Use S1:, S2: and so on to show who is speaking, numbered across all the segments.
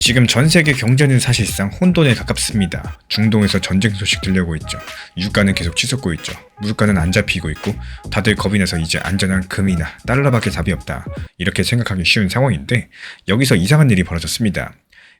S1: 지금 전 세계 경제는 사실상 혼돈에 가깝습니다. 중동에서 전쟁 소식 들려오고 있죠. 유가는 계속 치솟고 있죠. 물가는 안 잡히고 있고 다들 겁이 나서 이제 안전한 금이나 달러밖에 답이 없다. 이렇게 생각하기 쉬운 상황인데 여기서 이상한 일이 벌어졌습니다.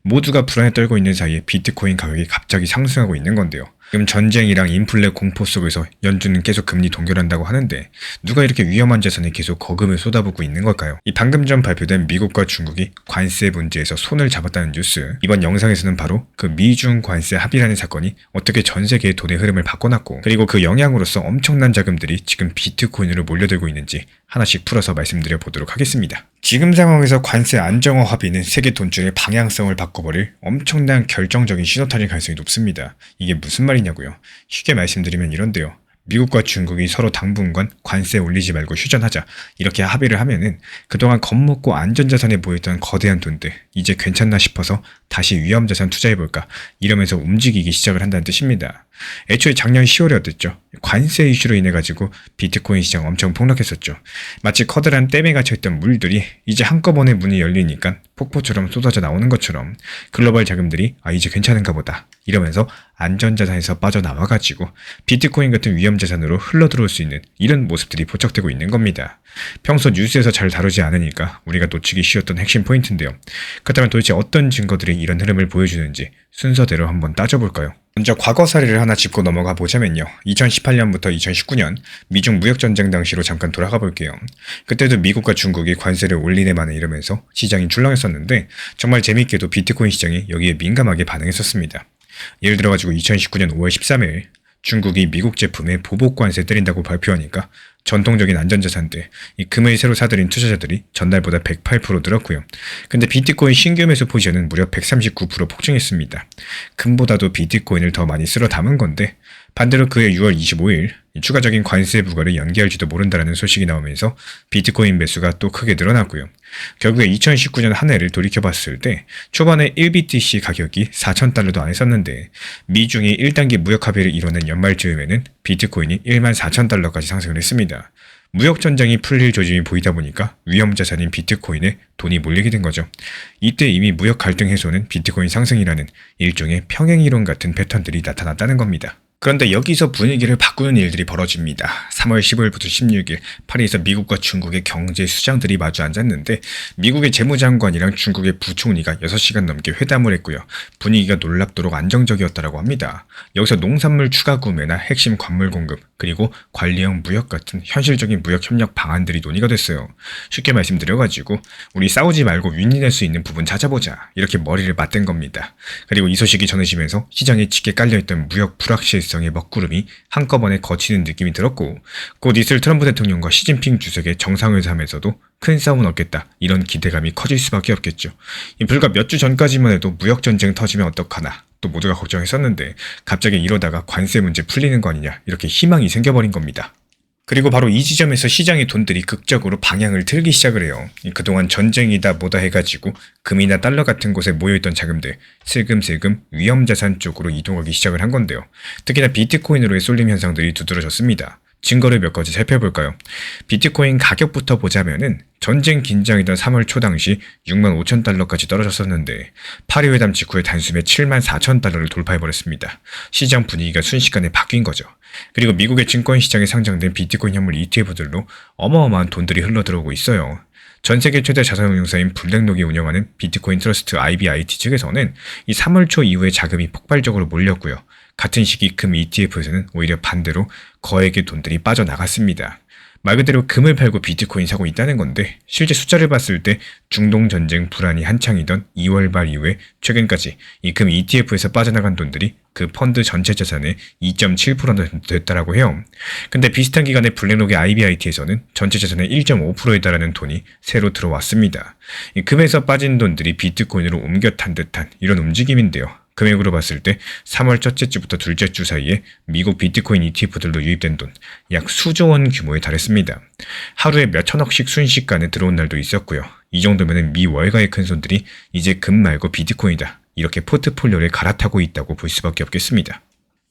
S1: 모두가 불안에 떨고 있는 사이에 비트코인 가격이 갑자기 상승하고 있는 건데요. 지금 전쟁이랑 인플레 공포 속에서 연준은 계속 금리 동결한다고 하는데 누가 이렇게 위험한 자산에 계속 거금을 쏟아붓고 있는 걸까요? 이 방금 전 발표된 미국과 중국이 관세 문제에서 손을 잡았다는 뉴스, 이번 영상에서는 바로 그 미중 관세 합의라는 사건이 어떻게 전 세계의 돈의 흐름을 바꿔놨고 그리고 그 영향으로서 엄청난 자금들이 지금 비트코인으로 몰려들고 있는지 하나씩 풀어서 말씀드려 보도록 하겠습니다. 지금 상황에서 관세 안정화 합의는 세계 돈줄의 방향성을 바꿔버릴 엄청난 결정적인 신호탄일 가능성이 높습니다. 이게 무슨 말이냐고요? 쉽게 말씀드리면 이런데요. 미국과 중국이 서로 당분간 관세 올리지 말고 휴전하자 이렇게 합의를 하면은 그동안 겁먹고 안전자산에 모였던 거대한 돈들 이제 괜찮나 싶어서 다시 위험자산 투자해볼까 이러면서 움직이기 시작을 한다는 뜻입니다. 애초에 작년 10월에 어땠죠? 관세 이슈로 인해 가지고 비트코인 시장 엄청 폭락했었죠. 마치 커다란 댐에 갇혀있던 물들이 이제 한꺼번에 문이 열리니까 폭포처럼 쏟아져 나오는 것처럼 글로벌 자금들이 이제 괜찮은가 보다 이러면서 안전자산에서 빠져나와가지고 비트코인 같은 위험자산으로 흘러들어올 수 있는 이런 모습들이 포착되고 있는 겁니다. 평소 뉴스에서 잘 다루지 않으니까 우리가 놓치기 쉬웠던 핵심 포인트인데요. 그렇다면 도대체 어떤 증거들이 이런 흐름을 보여주는지 순서대로 한번 따져볼까요? 먼저 과거 사례를 하나 짚고 넘어가 보자면요. 2018년부터 2019년 미중 무역전쟁 당시로 잠깐 돌아가 볼게요. 그때도 미국과 중국이 관세를 올리네 마네 이러면서 시장이 출렁했었는데 정말 재밌게도 비트코인 시장이 여기에 민감하게 반응했었습니다. 예를 들어가지고 2019년 5월 13일 중국이 미국 제품에 보복 관세 때린다고 발표하니까 전통적인 안전자산들, 이 금을 새로 사들인 투자자들이 전날보다 108% 늘었고요. 근데 비트코인 신규 매수 포지션은 무려 139% 폭증했습니다. 금보다도 비트코인을 더 많이 쓸어 담은 건데 반대로 그해 6월 25일 추가적인 관세 부과를 연기할지도 모른다라는 소식이 나오면서 비트코인 매수가 또 크게 늘어났고요. 결국에 2019년 한 해를 돌이켜봤을 때 초반에 1BTC 가격이 4,000달러도 안 했었는데 미중이 1단계 무역 합의를 이뤄낸 연말쯤에는 비트코인이 14,000달러까지 상승을 했습니다. 무역전쟁이 풀릴 조짐이 보이다 보니까 위험자산인 비트코인에 돈이 몰리게 된 거죠. 이때 이미 무역 갈등 해소는 비트코인 상승이라는 일종의 평행이론 같은 패턴들이 나타났다는 겁니다. 그런데 여기서 분위기를 바꾸는 일들이 벌어집니다. 3월 15일부터 16일 파리에서 미국과 중국의 경제 수장들이 마주 앉았는데 미국의 재무장관이랑 중국의 부총리가 6시간 넘게 회담을 했고요. 분위기가 놀랍도록 안정적이었다고 합니다. 여기서 농산물 추가 구매나 핵심 광물 공급 그리고 관리형 무역 같은 현실적인 무역 협력 방안들이 논의가 됐어요. 쉽게 말씀드려가지고 우리 싸우지 말고 윈윈할 수 있는 부분 찾아보자 이렇게 머리를 맞댄 겁니다. 그리고 이 소식이 전해지면서 시장에 짙게 깔려있던 무역 불확실성 의 먹구름이 한꺼번에 거치는 느낌이 들었고 곧 있을 트럼프 대통령과 시진핑 주석의 정상회담에서도 큰 싸움은 없겠다 이런 기대감이 커질 수밖에 없겠죠. 불과 몇 주 전까지만 해도 무역전쟁 터지면 어떡하나 또 모두가 걱정했었는데 갑자기 이러다가 관세 문제 풀리는 거 아니냐 이렇게 희망이 생겨버린 겁니다. 그리고 바로 이 지점에서 시장의 돈들이 극적으로 방향을 틀기 시작을 해요. 그동안 전쟁이다 뭐다 해가지고 금이나 달러 같은 곳에 모여있던 자금들 슬금슬금 위험자산 쪽으로 이동하기 시작을 한 건데요. 특히나 비트코인으로의 쏠림 현상들이 두드러졌습니다. 증거를 몇 가지 살펴볼까요? 비트코인 가격부터 보자면은 전쟁 긴장이던 3월 초 당시 65,000달러까지 떨어졌었는데 파리 회담 직후에 단숨에 74,000달러를 돌파해버렸습니다. 시장 분위기가 순식간에 바뀐 거죠. 그리고 미국의 증권시장에 상장된 비트코인 현물 ETF들로 어마어마한 돈들이 흘러들어오고 있어요. 전 세계 최대 자산운용사인 블랙록이 운영하는 비트코인 트러스트 IBIT 측에서는 이 3월 초 이후에 자금이 폭발적으로 몰렸고요. 같은 시기 금 ETF에서는 오히려 반대로 거액의 돈들이 빠져나갔습니다. 말 그대로 금을 팔고 비트코인 사고 있다는 건데 실제 숫자를 봤을 때 중동 전쟁 불안이 한창이던 2월 말 이후에 최근까지 이 금 ETF에서 빠져나간 돈들이 그 펀드 전체 자산의 2.7%나 됐다라고 해요. 근데 비슷한 기간에 블랙록의 IBIT에서는 전체 자산의 1.5%에 달하는 돈이 새로 들어왔습니다. 이 금에서 빠진 돈들이 비트코인으로 옮겨 탄 듯한 이런 움직임인데요. 금액으로 봤을 때 3월 첫째 주부터 둘째 주 사이에 미국 비트코인 ETF들로 유입된 돈 약 수조 원 규모에 달했습니다. 하루에 몇 천억씩 순식간에 들어온 날도 있었고요. 이 정도면 미 월가의 큰 손들이 이제 금 말고 비트코인이다 이렇게 포트폴리오를 갈아타고 있다고 볼 수밖에 없겠습니다.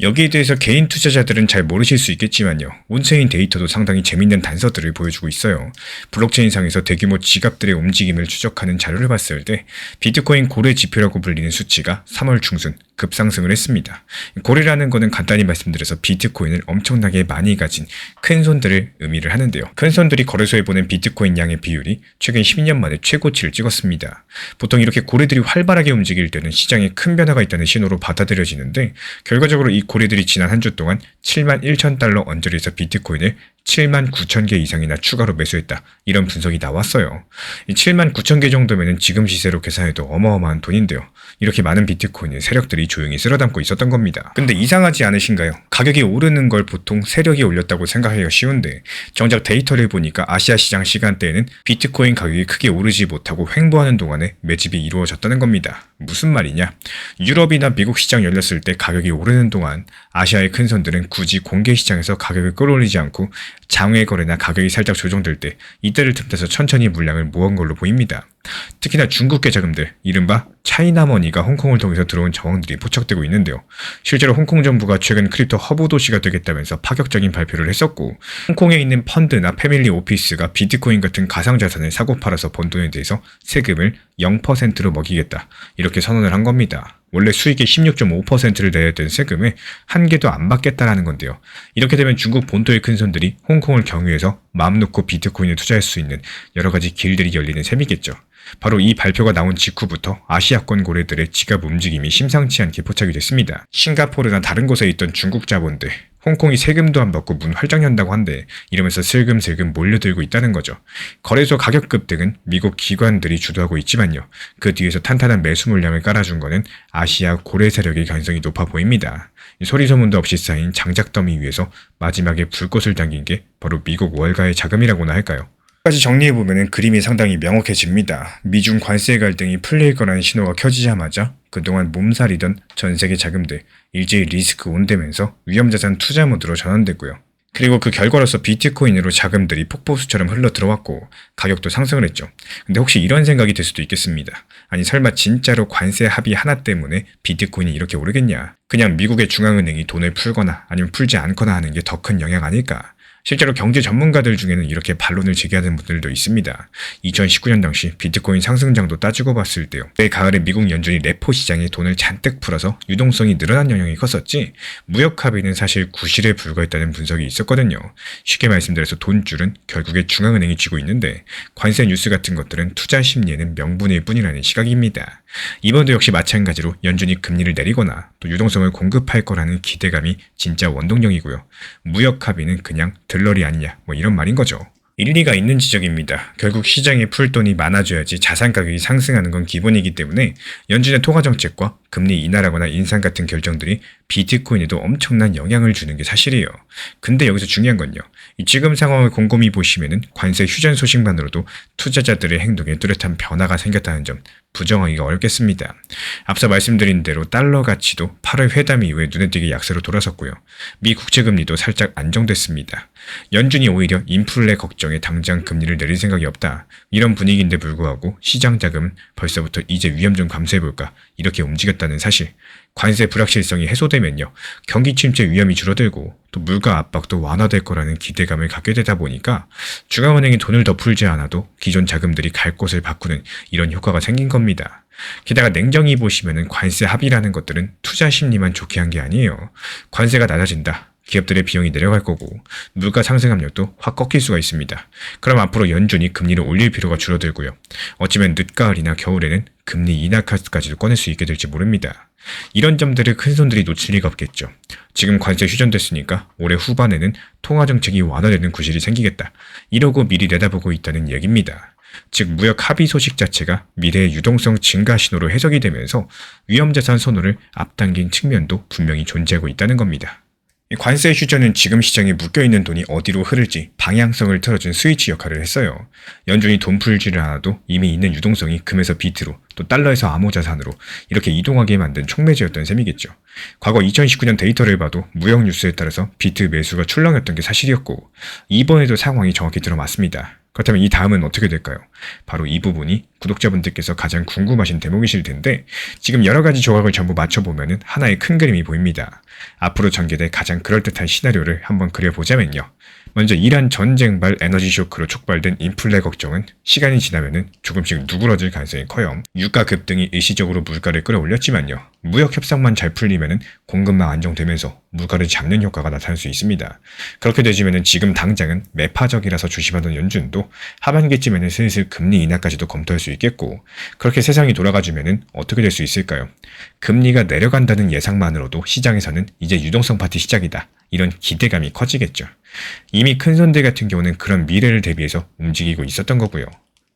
S1: 여기에 대해서 개인 투자자들은 잘 모르실 수 있겠지만요. 온체인 데이터도 상당히 재밌는 단서들을 보여주고 있어요. 블록체인상에서 대규모 지갑들의 움직임을 추적하는 자료를 봤을 때 비트코인 고래 지표라고 불리는 수치가 3월 중순 급상승을 했습니다. 고래라는 거는 간단히 말씀드려서 비트코인을 엄청나게 많이 가진 큰 손들을 의미를 하는데요. 큰 손들이 거래소에 보낸 비트코인 양의 비율이 최근 12년 만에 최고치를 찍었습니다. 보통 이렇게 고래들이 활발하게 움직일 때는 시장에 큰 변화가 있다는 신호로 받아들여지는데 결과적으로 이 고래들이 지난 한 주 동안 71,000달러 언저리에서 비트코인을 79,000개 이상이나 추가로 매수했다. 이런 분석이 나왔어요. 이 79,000개 정도면 지금 시세로 계산해도 어마어마한 돈인데요. 이렇게 많은 비트코인을 세력들이 조용히 쓸어담고 있었던 겁니다. 근데 이상하지 않으신가요? 가격이 오르는 걸 보통 세력이 올렸다고 생각하기가 쉬운데 정작 데이터를 보니까 아시아 시장 시간대에는 비트코인 가격이 크게 오르지 못하고 횡보하는 동안에 매집이 이루어졌다는 겁니다. 무슨 말이냐? 유럽이나 미국 시장 열렸을 때 가격이 오르는 동안 아시아의 큰 손들은 굳이 공개 시장에서 가격을 끌어올리지 않고 장외 거래나 가격이 살짝 조정될 때 이때를 틈타서 천천히 물량을 모은 걸로 보입니다. 특히나 중국계 자금들, 이른바 차이나머니가 홍콩을 통해서 들어온 정황들이 포착되고 있는데요. 실제로 홍콩 정부가 최근 크립토 허브 도시가 되겠다면서 파격적인 발표를 했었고 홍콩에 있는 펀드나 패밀리 오피스가 비트코인 같은 가상자산을 사고 팔아서 번 돈에 대해서 세금을 0%로 먹이겠다. 이렇게 선언을 한 겁니다. 원래 수익의 16.5%를 내야 되는 세금에 한 개도 안 받겠다라는 건데요. 이렇게 되면 중국 본토의 큰 손들이 홍콩을 경유해서 마음 놓고 비트코인에 투자할 수 있는 여러 가지 길들이 열리는 셈이겠죠. 바로 이 발표가 나온 직후부터 아시아권 고래들의 지갑 움직임이 심상치 않게 포착이 됐습니다. 싱가포르나 다른 곳에 있던 중국 자본들, 홍콩이 세금도 안 받고 문 활짝 연다고 한데 이러면서 슬금슬금 몰려들고 있다는 거죠. 거래소 가격 급등은 미국 기관들이 주도하고 있지만요. 그 뒤에서 탄탄한 매수 물량을 깔아준 거는 아시아 고래 세력의 가능성이 높아 보입니다. 소리소문도 없이 쌓인 장작 더미 위에서 마지막에 불꽃을 당긴 게 바로 미국 월가의 자금이라고나 할까요? 까지 정리해보면 그림이 상당히 명확해집니다. 미중 관세 갈등이 풀릴 거라는 신호가 켜지자마자 그동안 몸살이던 전세계 자금들 일제히 리스크 온되면서 위험자산 투자 모드로 전환됐고요. 그리고 그 결과로서 비트코인으로 자금들이 폭포수처럼 흘러 들어왔고 가격도 상승을 했죠. 근데 혹시 이런 생각이 들 수도 있겠습니다. 아니 설마 진짜로 관세 합의 하나 때문에 비트코인이 이렇게 오르겠냐? 그냥 미국의 중앙은행이 돈을 풀거나 아니면 풀지 않거나 하는 게 더 큰 영향 아닐까? 실제로 경제 전문가들 중에는 이렇게 반론을 제기하는 분들도 있습니다. 2019년 당시 비트코인 상승장도 따지고 봤을 때요. 매 가을에 미국 연준이 레포 시장에 돈을 잔뜩 풀어서 유동성이 늘어난 영향이 컸었지 무역 합의는 사실 구실에 불과했다는 분석이 있었거든요. 쉽게 말씀드려서 돈줄은 결국에 중앙은행이 쥐고 있는데 관세 뉴스 같은 것들은 투자 심리에는 명분일 뿐이라는 시각입니다. 이번도 역시 마찬가지로 연준이 금리를 내리거나 또 유동성을 공급할 거라는 기대감이 진짜 원동력이고요. 무역 합의는 그냥 들러리 아니냐 이런 말인 거죠. 일리가 있는 지적입니다. 결국 시장에 풀 돈이 많아져야지 자산 가격이 상승하는 건 기본이기 때문에 연준의 통화 정책과 금리 인하라거나 인상 같은 결정들이 비트코인에도 엄청난 영향을 주는 게 사실이에요. 근데 여기서 중요한 건요. 이 지금 상황을 곰곰이 보시면은 관세 휴전 소식만으로도 투자자들의 행동에 뚜렷한 변화가 생겼다는 점 부정하기가 어렵겠습니다. 앞서 말씀드린 대로 달러 가치도 8월 회담 이후에 눈에 띄게 약세로 돌아섰고요. 미 국채 금리도 살짝 안정됐습니다. 연준이 오히려 인플레 걱정에 당장 금리를 내릴 생각이 없다. 이런 분위기인데 불구하고 시장 자금은 벌써부터 이제 위험 좀 감소해볼까 이렇게 움직였다는 사실. 관세 불확실성이 해소되면요. 경기 침체 위험이 줄어들고 또 물가 압박도 완화될 거라는 기대감을 갖게 되다 보니까 중앙은행이 돈을 더 풀지 않아도 기존 자금들이 갈 곳을 바꾸는 이런 효과가 생긴 겁니다. 게다가 냉정히 보시면은 관세 합의라는 것들은 투자 심리만 좋게 한 게 아니에요. 관세가 낮아진다. 기업들의 비용이 내려갈 거고 물가 상승 압력도 확 꺾일 수가 있습니다. 그럼 앞으로 연준이 금리를 올릴 필요가 줄어들고요. 어쩌면 늦가을이나 겨울에는 금리 인하 카드까지도 꺼낼 수 있게 될지 모릅니다. 이런 점들을 큰손들이 놓칠 리가 없겠죠. 지금 관세 휴전됐으니까 올해 후반에는 통화정책이 완화되는 구실이 생기겠다. 이러고 미리 내다보고 있다는 얘기입니다. 즉 무역 합의 소식 자체가 미래의 유동성 증가 신호로 해석이 되면서 위험자산 선호를 앞당긴 측면도 분명히 존재하고 있다는 겁니다. 관세 휴전은 지금 시장에 묶여있는 돈이 어디로 흐를지 방향성을 틀어준 스위치 역할을 했어요. 연준이 돈 풀지를 않아도 이미 있는 유동성이 금에서 비트로 또 달러에서 암호자산으로 이렇게 이동하게 만든 촉매제였던 셈이겠죠. 과거 2019년 데이터를 봐도 무역 뉴스에 따라서 비트 매수가 출렁였던 게 사실이었고 이번에도 상황이 정확히 들어맞습니다. 그렇다면 이 다음은 어떻게 될까요? 바로 이 부분이 구독자분들께서 가장 궁금하신 대목이실 텐데 지금 여러 가지 조각을 전부 맞춰보면 하나의 큰 그림이 보입니다. 앞으로 전개될 가장 그럴듯한 시나리오를 한번 그려보자면요. 먼저 이란 전쟁발 에너지 쇼크로 촉발된 인플레 걱정은 시간이 지나면 조금씩 누그러질 가능성이 커요. 유가 급등이 일시적으로 물가를 끌어올렸지만요. 무역 협상만 잘 풀리면 공급망 안정되면서 물가를 잡는 효과가 나타날 수 있습니다. 그렇게 되지면 지금 당장은 매파적이라서 조심하던 연준도 하반기쯤에는 슬슬 금리 인하까지도 검토할 수 있겠고, 그렇게 세상이 돌아가주면 어떻게 될 수 있을까요? 금리가 내려간다는 예상만으로도 시장에서는 이제 유동성 파티 시작이다, 이런 기대감이 커지겠죠. 이미 큰 손들 같은 경우는 그런 미래를 대비해서 움직이고 있었던 거고요.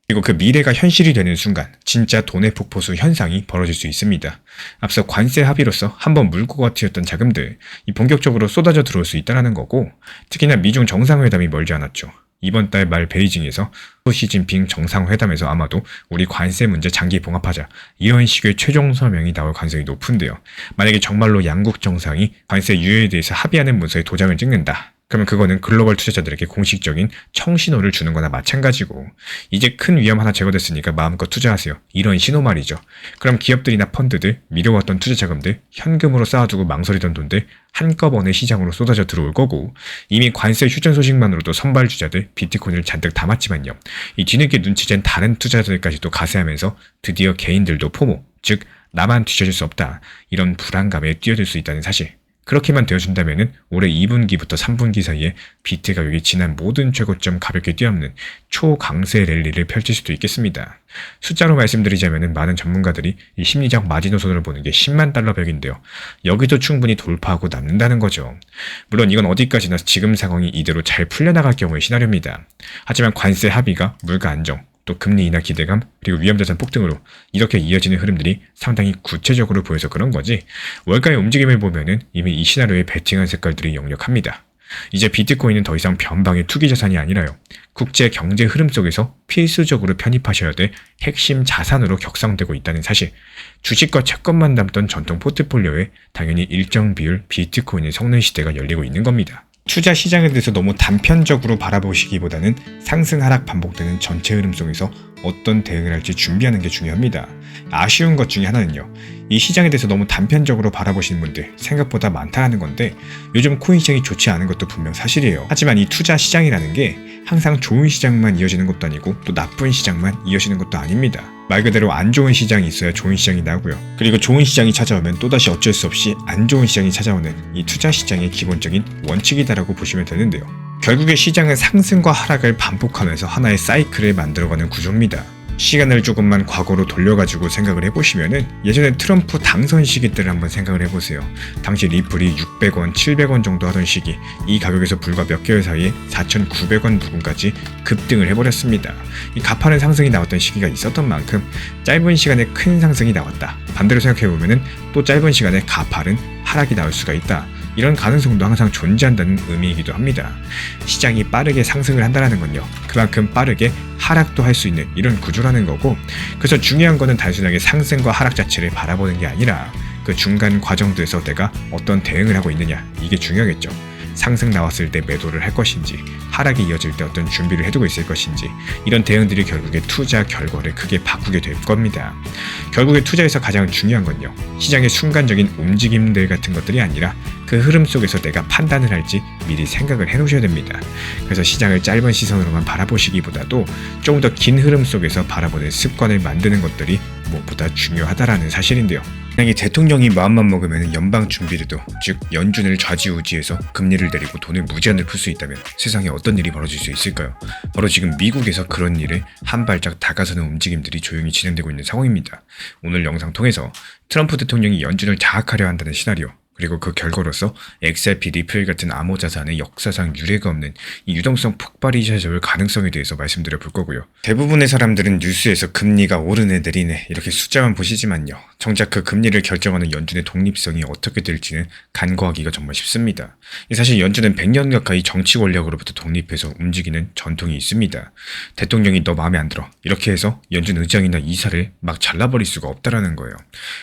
S1: 그리고 그 미래가 현실이 되는 순간 진짜 돈의 폭포수 현상이 벌어질 수 있습니다. 앞서 관세 합의로서 한번 물고가 튀었던 자금들, 이 본격적으로 쏟아져 들어올 수 있다는 거고, 특히나 미중 정상회담이 멀지 않았죠. 이번 달 말 베이징에서 시진핑 정상회담에서 아마도 우리 관세 문제 장기 봉합하자, 이런 식의 최종 서명이 나올 가능성이 높은데요. 만약에 정말로 양국 정상이 관세 유예에 대해서 합의하는 문서에 도장을 찍는다, 그러면 그거는 글로벌 투자자들에게 공식적인 청신호를 주는 거나 마찬가지고, 이제 큰 위험 하나 제거됐으니까 마음껏 투자하세요, 이런 신호 말이죠. 그럼 기업들이나 펀드들, 미뤄왔던 투자 자금들, 현금으로 쌓아두고 망설이던 돈들 한꺼번에 시장으로 쏟아져 들어올 거고, 이미 관세 휴전 소식만으로도 선발주자들 비트코인을 잔뜩 담았지만요. 이 뒤늦게 눈치챈 다른 투자자들까지도 가세하면서 드디어 개인들도 포모, 즉 나만 뒤처질 수 없다, 이런 불안감에 뛰어들 수 있다는 사실. 그렇게만 되어준다면 올해 2분기부터 3분기 사이에 비트 가격이 지난 모든 최고점 가볍게 뛰어넘는 초강세 랠리를 펼칠 수도 있겠습니다. 숫자로 말씀드리자면 많은 전문가들이 이 심리적 마지노선을 보는 게 10만 달러 벽인데요. 여기도 충분히 돌파하고 남는다는 거죠. 물론 이건 어디까지나 지금 상황이 이대로 잘 풀려나갈 경우의 시나리오입니다. 하지만 관세 합의가 물가 안정, 또 금리 인하 기대감, 그리고 위험자산 폭등으로 이렇게 이어지는 흐름들이 상당히 구체적으로 보여서 그런 거지, 월가의 움직임을 보면은 이미 이 시나리오에 베팅한 색깔들이 역력합니다. 이제 비트코인은 더 이상 변방의 투기 자산이 아니라요, 국제 경제 흐름 속에서 필수적으로 편입하셔야 될 핵심 자산으로 격상되고 있다는 사실. 주식과 채권만 담던 전통 포트폴리오에 당연히 일정 비율 비트코인이 섞는 시대가 열리고 있는 겁니다. 투자 시장에 대해서 너무 단편적으로 바라보시기보다는 상승 하락 반복되는 전체 흐름 속에서 어떤 대응을 할지 준비하는 게 중요합니다. 아쉬운 것 중에 하나는요, 이 시장에 대해서 너무 단편적으로 바라보시는 분들 생각보다 많다는 건데, 요즘 코인 시장이 좋지 않은 것도 분명 사실이에요. 하지만 이 투자 시장이라는 게 항상 좋은 시장만 이어지는 것도 아니고 또 나쁜 시장만 이어지는 것도 아닙니다. 말 그대로 안 좋은 시장이 있어야 좋은 시장이 나고요. 그리고 좋은 시장이 찾아오면 또다시 어쩔 수 없이 안 좋은 시장이 찾아오는 이 투자 시장의 기본적인 원칙이다라고 보시면 되는데요. 결국에 시장은 상승과 하락을 반복하면서 하나의 사이클을 만들어가는 구조입니다. 시간을 조금만 과거로 돌려가지고 생각을 해보시면은 예전에 트럼프 당선 시기 때를 한번 생각을 해보세요. 당시 리플이 600원, 700원 정도 하던 시기, 이 가격에서 불과 몇 개월 사이에 4,900원 부근까지 급등을 해버렸습니다. 이 가파른 상승이 나왔던 시기가 있었던 만큼 짧은 시간에 큰 상승이 나왔다, 반대로 생각해보면은 또 짧은 시간에 가파른 하락이 나올 수가 있다, 이런 가능성도 항상 존재한다는 의미이기도 합니다. 시장이 빠르게 상승을 한다는 건요, 그만큼 빠르게 하락도 할 수 있는 이런 구조라는 거고, 그래서 중요한 거는 단순하게 상승과 하락 자체를 바라보는 게 아니라 그 중간 과정들에서 내가 어떤 대응을 하고 있느냐, 이게 중요하겠죠. 상승 나왔을 때 매도를 할 것인지, 하락이 이어질 때 어떤 준비를 해두고 있을 것인지, 이런 대응들이 결국에 투자 결과를 크게 바꾸게 될 겁니다. 결국에 투자에서 가장 중요한 건요, 시장의 순간적인 움직임들 같은 것들이 아니라 그 흐름 속에서 내가 판단을 할지 미리 생각을 해놓으셔야 됩니다. 그래서 시장을 짧은 시선으로만 바라보시기보다도 조금 더 긴 흐름 속에서 바라보는 습관을 만드는 것들이 무엇보다 중요하다라는 사실인데요. 만약에 대통령이 마음만 먹으면 연방 준비제도, 즉 연준을 좌지우지해서 금리를 내리고 돈을 무제한으로 풀 수 있다면 세상에 어떤 일이 벌어질 수 있을까요? 바로 지금 미국에서 그런 일에 한 발짝 다가서는 움직임들이 조용히 진행되고 있는 상황입니다. 오늘 영상 통해서 트럼프 대통령이 연준을 장악하려 한다는 시나리오, 그리고 그 결과로서 XRP, 리플 같은 암호자산의 역사상 유례가 없는 이 유동성 폭발이 찾아올 가능성에 대해서 말씀드려 볼 거고요. 대부분의 사람들은 뉴스에서 금리가 오르네 내리네 이렇게 숫자만 보시지만요, 정작 그 금리를 결정하는 연준의 독립성이 어떻게 될지는 간과하기가 정말 쉽습니다. 사실 연준은 100년 가까이 정치 권력으로부터 독립해서 움직이는 전통이 있습니다. 대통령이 너 마음에 안 들어, 이렇게 해서 연준 의장이나 이사를 막 잘라버릴 수가 없다라는 거예요.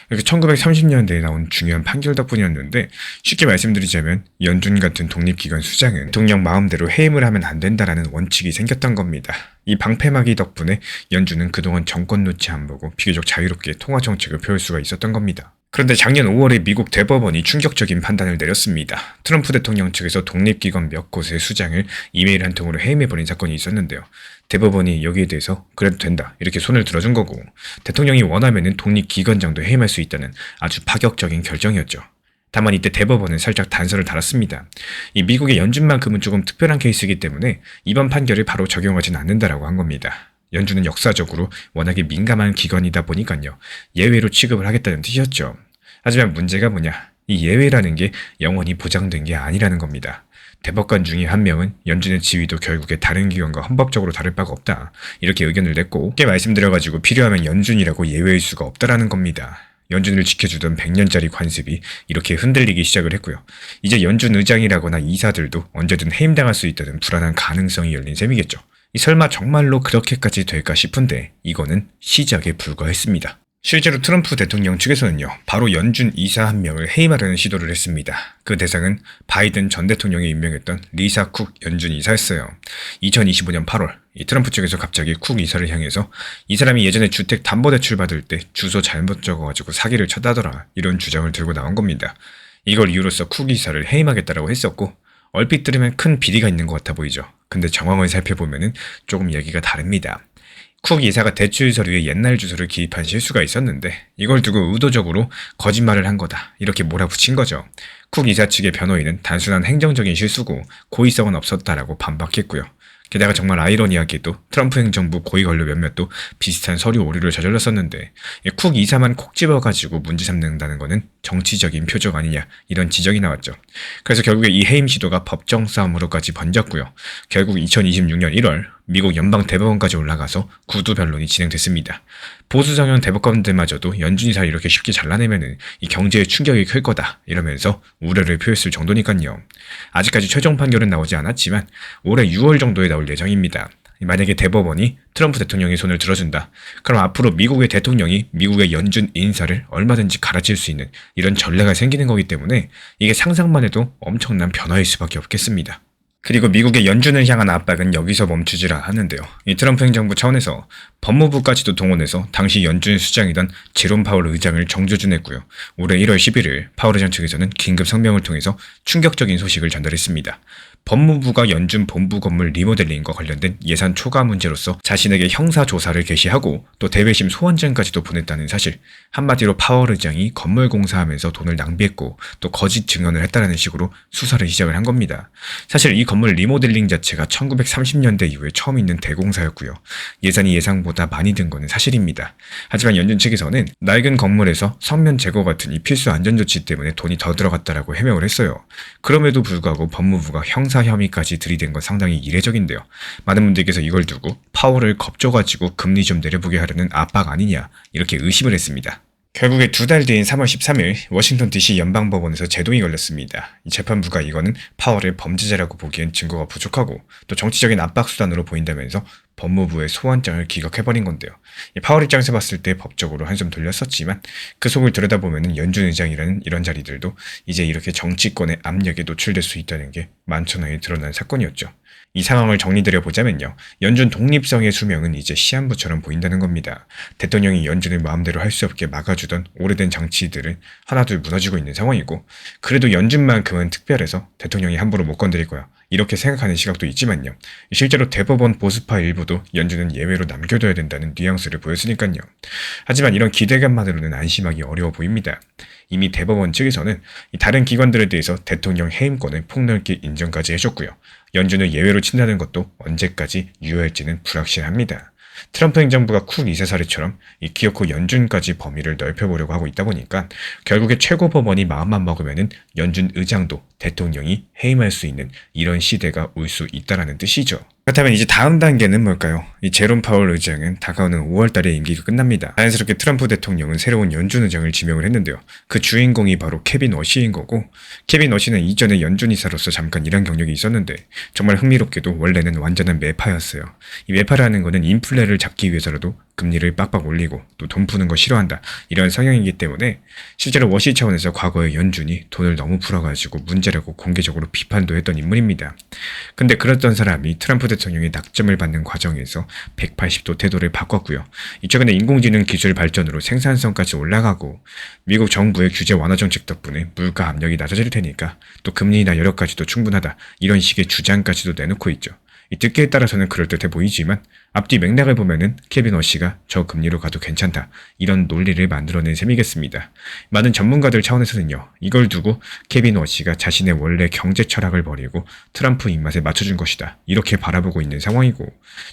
S1: 이렇게 1930년대에 나온 중요한 판결 덕분이었는데 있었는데, 쉽게 말씀드리자면 연준 같은 독립기관 수장은 대통령 마음대로 해임을 하면 안 된다라는 원칙이 생겼던 겁니다. 이 방패막이 덕분에 연준은 그동안 정권 눈치 안 보고 비교적 자유롭게 통화 정책을 펴올 수가 있었던 겁니다. 그런데 작년 5월에 미국 대법원이 충격적인 판단을 내렸습니다. 트럼프 대통령 측에서 독립기관 몇 곳의 수장을 이메일 한 통으로 해임해버린 사건이 있었는데요. 대법원이 여기에 대해서 그래도 된다 이렇게 손을 들어준 거고, 대통령이 원하면은 독립기관장도 해임할 수 있다는 아주 파격적인 결정이었죠. 다만 이때 대법원은 살짝 단서를 달았습니다. 이 미국의 연준만큼은 조금 특별한 케이스이기 때문에 이번 판결을 바로 적용하진 않는다라고 한 겁니다. 연준은 역사적으로 워낙에 민감한 기관이다 보니까요, 예외로 취급을 하겠다는 뜻이었죠. 하지만 문제가 뭐냐, 이 예외라는 게 영원히 보장된 게 아니라는 겁니다. 대법관 중에 한 명은 연준의 지위도 결국에 다른 기관과 헌법적으로 다를 바가 없다 이렇게 의견을 냈고, 쉽게 말씀드려가지고 필요하면 연준이라고 예외일 수가 없다라는 겁니다. 연준을 지켜주던 100년짜리 관습이 이렇게 흔들리기 시작을 했고요. 이제 연준 의장이라거나 이사들도 언제든 해임당할 수 있다는 불안한 가능성이 열린 셈이겠죠. 설마 정말로 그렇게까지 될까 싶은데 이거는 시작에 불과했습니다. 실제로 트럼프 대통령 측에서는요, 바로 연준 이사 한 명을 해임하려는 시도를 했습니다. 그 대상은 바이든 전 대통령이 임명했던 리사 쿡 연준 이사였어요. 2025년 8월 이 트럼프 측에서 갑자기 쿡 이사를 향해서 이 사람이 예전에 주택 담보대출 받을 때 주소 잘못 적어가지고 사기를 쳤다더라 이런 주장을 들고 나온 겁니다. 이걸 이유로써 쿡 이사를 해임하겠다라고 했었고, 얼핏 들으면 큰 비리가 있는 것 같아 보이죠. 근데 정황을 살펴보면 조금 얘기가 다릅니다. 쿡 이사가 대출 서류에 옛날 주소를 기입한 실수가 있었는데 이걸 두고 의도적으로 거짓말을 한 거다 이렇게 몰아붙인 거죠. 쿡 이사 측의 변호인은 단순한 행정적인 실수고 고의성은 없었다라고 반박했고요. 게다가 정말 아이러니하게도 트럼프 행정부 고위 관료 몇몇도 비슷한 서류 오류를 저질렀었는데, 쿡 이사만 콕 집어가지고 문제 삼는다는 거는 정치적인 표적 아니냐 이런 지적이 나왔죠. 그래서 결국에 이 해임 시도가 법정 싸움으로까지 번졌고요. 결국 2026년 1월 미국 연방 대법원까지 올라가서 구두 변론이 진행됐습니다. 보수 성향 대법관들마저도 연준 이사를 이렇게 쉽게 잘라내면은 이 경제에 충격이 클 거다 이러면서 우려를 표했을 정도니까요. 아직까지 최종 판결은 나오지 않았지만 올해 6월 정도에 나올 예정입니다. 만약에 대법원이 트럼프 대통령의 손을 들어준다, 그럼 앞으로 미국의 대통령이 미국의 연준 인사를 얼마든지 갈아칠 수 있는 이런 전례가 생기는 거기 때문에 이게 상상만 해도 엄청난 변화일 수밖에 없겠습니다. 그리고 미국의 연준을 향한 압박은 여기서 멈추지라 하는데요. 이 트럼프 행정부 차원에서 법무부까지도 동원해서 당시 연준 수장이던 제롬 파월 의장을 정조준했고요. 올해 1월 11일 파월 의장 측에서는 긴급 성명을 통해서 충격적인 소식을 전달했습니다. 법무부가 연준 본부 건물 리모델링과 관련된 예산 초과 문제로서 자신에게 형사조사를 개시하고 또 대배심 소환장까지도 보냈다는 사실, 한마디로 파월 의장이 건물 공사하면서 돈을 낭비했고 또 거짓 증언을 했다는 식으로 수사를 시작을 한 겁니다. 사실 이 건물 리모델링 자체가 1930년대 이후에 처음 있는 대공사였고요. 예산이 예상보다 많이 든 것은 사실입니다. 하지만 연준 측에서는 낡은 건물에서 성면 제거 같은 이 필수 안전조치 때문에 돈이 더 들어갔다라고 해명을 했어요. 그럼에도 불구하고 법무부가 형사 혐의까지 들이댄 건 상당히 이례적인데요. 많은 분들께서 이걸 두고 파월을 겁줘가지고 금리 좀 내려보게 하려는 압박 아니냐 이렇게 의심을 했습니다. 결국에 2달 뒤인 3월 13일 워싱턴 DC 연방법원에서 제동이 걸렸습니다. 이 재판부가 이거는 파월을 범죄자라고 보기엔 증거가 부족하고 또 정치적인 압박수단으로 보인다면서 법무부의 소환장을 기각해버린 건데요. 파월 입장에서 봤을 때 법적으로 한숨 돌렸었지만 그 속을 들여다보면 연준 의장이라는 이런 자리들도 이제 이렇게 정치권의 압력에 노출될 수 있다는 게 만천하에 드러난 사건이었죠. 이 상황을 정리드려보자면요. 연준 독립성의 수명은 이제 시한부처럼 보인다는 겁니다. 대통령이 연준을 마음대로 할 수 없게 막아주던 오래된 장치들은 하나둘 무너지고 있는 상황이고, 그래도 연준만큼은 특별해서 대통령이 함부로 못 건드릴 거야 이렇게 생각하는 시각도 있지만요. 실제로 대법원 보수파 일부도 연준은 예외로 남겨둬야 된다는 뉘앙스를 보였으니까요. 하지만 이런 기대감만으로는 안심하기 어려워 보입니다. 이미 대법원 측에서는 다른 기관들에 대해서 대통령 해임권을 폭넓게 인정까지 해줬고요. 연준을 예외로 친다는 것도 언제까지 유효할지는 불확실합니다. 트럼프 행정부가 쿡 이사 사례처럼 이 기어코 연준까지 범위를 넓혀보려고 하고 있다 보니까 결국에 최고법원이 마음만 먹으면은 연준 의장도 대통령이 해임할 수 있는 이런 시대가 올 수 있다라는 뜻이죠. 그렇다면 이제 다음 단계는 뭘까요? 이 제롬 파월 의장은 다가오는 5월달에 임기가 끝납니다. 자연스럽게 트럼프 대통령은 새로운 연준 의장을 지명을 했는데요. 그 주인공이 바로 케빈 워시인 거고, 케빈 워시는 이전에 연준 이사로서 잠깐 일한 경력이 있었는데 정말 흥미롭게도 원래는 완전한 매파였어요. 이 매파라는 거는 인플레를 잡기 위해서라도 금리를 빡빡 올리고 또 돈 푸는 거 싫어한다 이런 성향이기 때문에 실제로 워시 차원에서 과거에 연준이 돈을 너무 풀어가지고 문제라고 공개적으로 비판도 했던 인물입니다. 근데 그랬던 사람이 트럼프 대통령이 낙점을 받는 과정에서 180도 태도를 바꿨고요. 최근에 인공지능 기술 발전으로 생산성까지 올라가고 미국 정부의 규제 완화 정책 덕분에 물가 압력이 낮아질 테니까 또 금리나 여러 가지도 충분하다 이런 식의 주장까지도 내놓고 있죠. 이 듣기에 따라서는 그럴듯해 보이지만 앞뒤 맥락을 보면은 케빈 워시가 저 금리로 가도 괜찮다 이런 논리를 만들어낸 셈이겠습니다. 많은 전문가들 차원에서는요 이걸 두고 케빈 워시가 자신의 원래 경제 철학을 버리고 트럼프 입맛에 맞춰준 것이다 이렇게 바라보고 있는 상황이고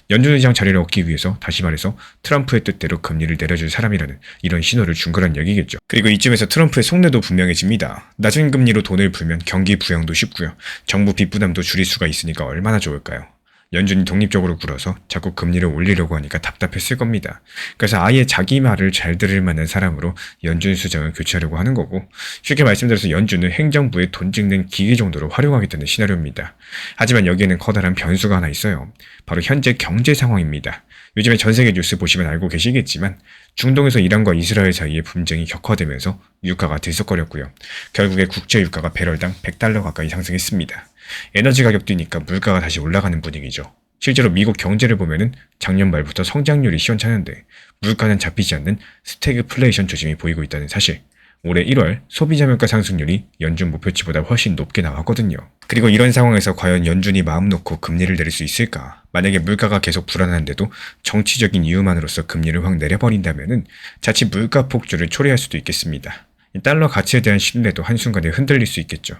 S1: 연준 의장 자리를 얻기 위해서 다시 말해서 트럼프의 뜻대로 금리를 내려줄 사람이라는 이런 신호를 준 거란 얘기겠죠. 그리고 이쯤에서 트럼프의 속내도 분명해집니다. 낮은 금리로 돈을 풀면 경기 부양도 쉽고요. 정부 빚 부담도 줄일 수가 있으니까 얼마나 좋을까요? 연준이 독립적으로 굴어서 자꾸 금리를 올리려고 하니까 답답했을 겁니다. 그래서 아예 자기 말을 잘 들을 만한 사람으로 연준 수장을 교체하려고 하는 거고 쉽게 말씀드려서 연준을 행정부의 돈 찍는 기계 정도로 활용하겠다는 시나리오입니다. 하지만 여기에는 커다란 변수가 하나 있어요. 바로 현재 경제 상황입니다. 요즘에 전 세계 뉴스 보시면 알고 계시겠지만 중동에서 이란과 이스라엘 사이에 분쟁이 격화되면서 유가가 들썩거렸고요. 결국에 국제 유가가 배럴당 100달러 가까이 상승했습니다. 에너지 가격 뛰니까 물가가 다시 올라가는 분위기죠. 실제로 미국 경제를 보면은 작년 말부터 성장률이 시원찮은데 물가는 잡히지 않는 스태그플레이션 조짐이 보이고 있다는 사실. 올해 1월 소비자 물가 상승률이 연준 목표치보다 훨씬 높게 나왔거든요. 그리고 이런 상황에서 과연 연준이 마음 놓고 금리를 내릴 수 있을까? 만약에 물가가 계속 불안한데도 정치적인 이유만으로서 금리를 확 내려버린다면은 자칫 물가 폭주를 초래할 수도 있겠습니다. 달러 가치에 대한 신뢰도 한순간에 흔들릴 수 있겠죠.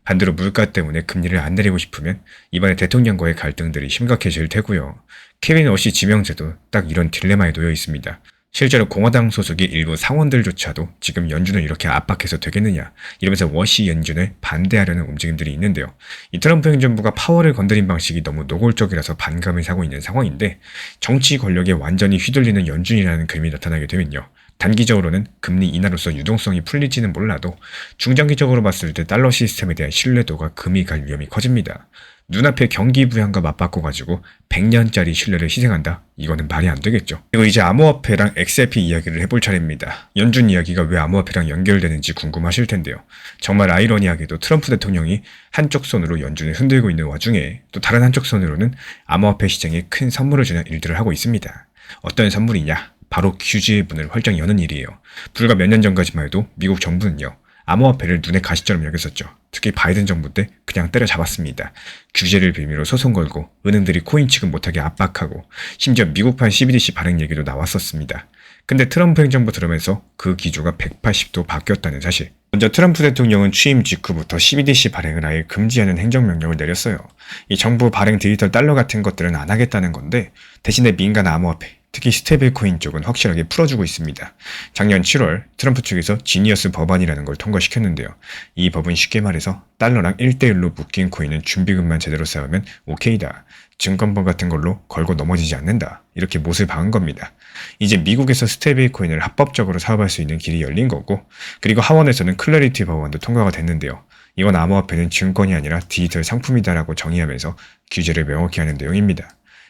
S1: 반대로 물가 때문에 금리를 안 내리고 싶으면 이번에 대통령과의 갈등들이 심각해질 테고요. 케빈 워시 지명제도 딱 이런 딜레마에 놓여 있습니다. 실제로 공화당 소속의 일부 상원들조차도 지금 연준을 이렇게 압박해서 되겠느냐 이러면서 워시 연준을 반대하려는 움직임들이 있는데요. 이 트럼프 행정부가 파월을 건드린 방식이 너무 노골적이라서 반감을 사고 있는 상황인데 정치 권력에 완전히 휘둘리는 연준이라는 그림이 나타나게 되면요. 단기적으로는 금리 인하로서 유동성이 풀릴지는 몰라도 중장기적으로 봤을 때 달러 시스템에 대한 신뢰도가 금이 갈 위험이 커집니다. 눈앞에 경기 부양과 맞바꿔가지고 100년짜리 신뢰를 희생한다? 이거는 말이 안 되겠죠. 그리고 이제 암호화폐랑 XRP 이야기를 해볼 차례입니다. 연준 이야기가 왜 암호화폐랑 연결되는지 궁금하실 텐데요. 정말 아이러니하게도 트럼프 대통령이 한쪽 손으로 연준을 흔들고 있는 와중에 또 다른 한쪽 손으로는 암호화폐 시장에 큰 선물을 주는 일들을 하고 있습니다. 어떤 선물이냐? 바로 규제의 문을 활짝 여는 일이에요. 불과 몇 년 전까지만 해도 미국 정부는요. 암호화폐를 눈의 가시처럼 여겼었죠. 특히 바이든 정부 때 그냥 때려잡았습니다. 규제를 빌미로 소송 걸고 은행들이 코인 취급 못하게 압박하고 심지어 미국판 CBDC 발행 얘기도 나왔었습니다. 근데 트럼프 행정부 들어오면서 그 기조가 180도 바뀌었다는 사실. 먼저 트럼프 대통령은 취임 직후부터 CBDC 발행을 아예 금지하는 행정명령을 내렸어요. 이 정부 발행 디지털 달러 같은 것들은 안 하겠다는 건데 대신에 민간 암호화폐 특히 스테이블코인 쪽은 확실하게 풀어주고 있습니다. 작년 7월 트럼프 측에서 지니어스 법안이라는 걸 통과시켰는데요. 이 법은 쉽게 말해서 달러랑 1대1로 묶인 코인은 준비금만 제대로 쌓으면 오케이다. 증권법 같은 걸로 걸고 넘어지지 않는다. 이렇게 못을 박은 겁니다. 이제 미국에서 스테이블코인을 합법적으로 사업할 수 있는 길이 열린 거고 그리고 하원에서는 클래리티 법안도 통과가 됐는데요. 이건 암호화폐는 증권이 아니라 디지털 상품이다라고 정의하면서 규제를 명확히 하는 내용입니다.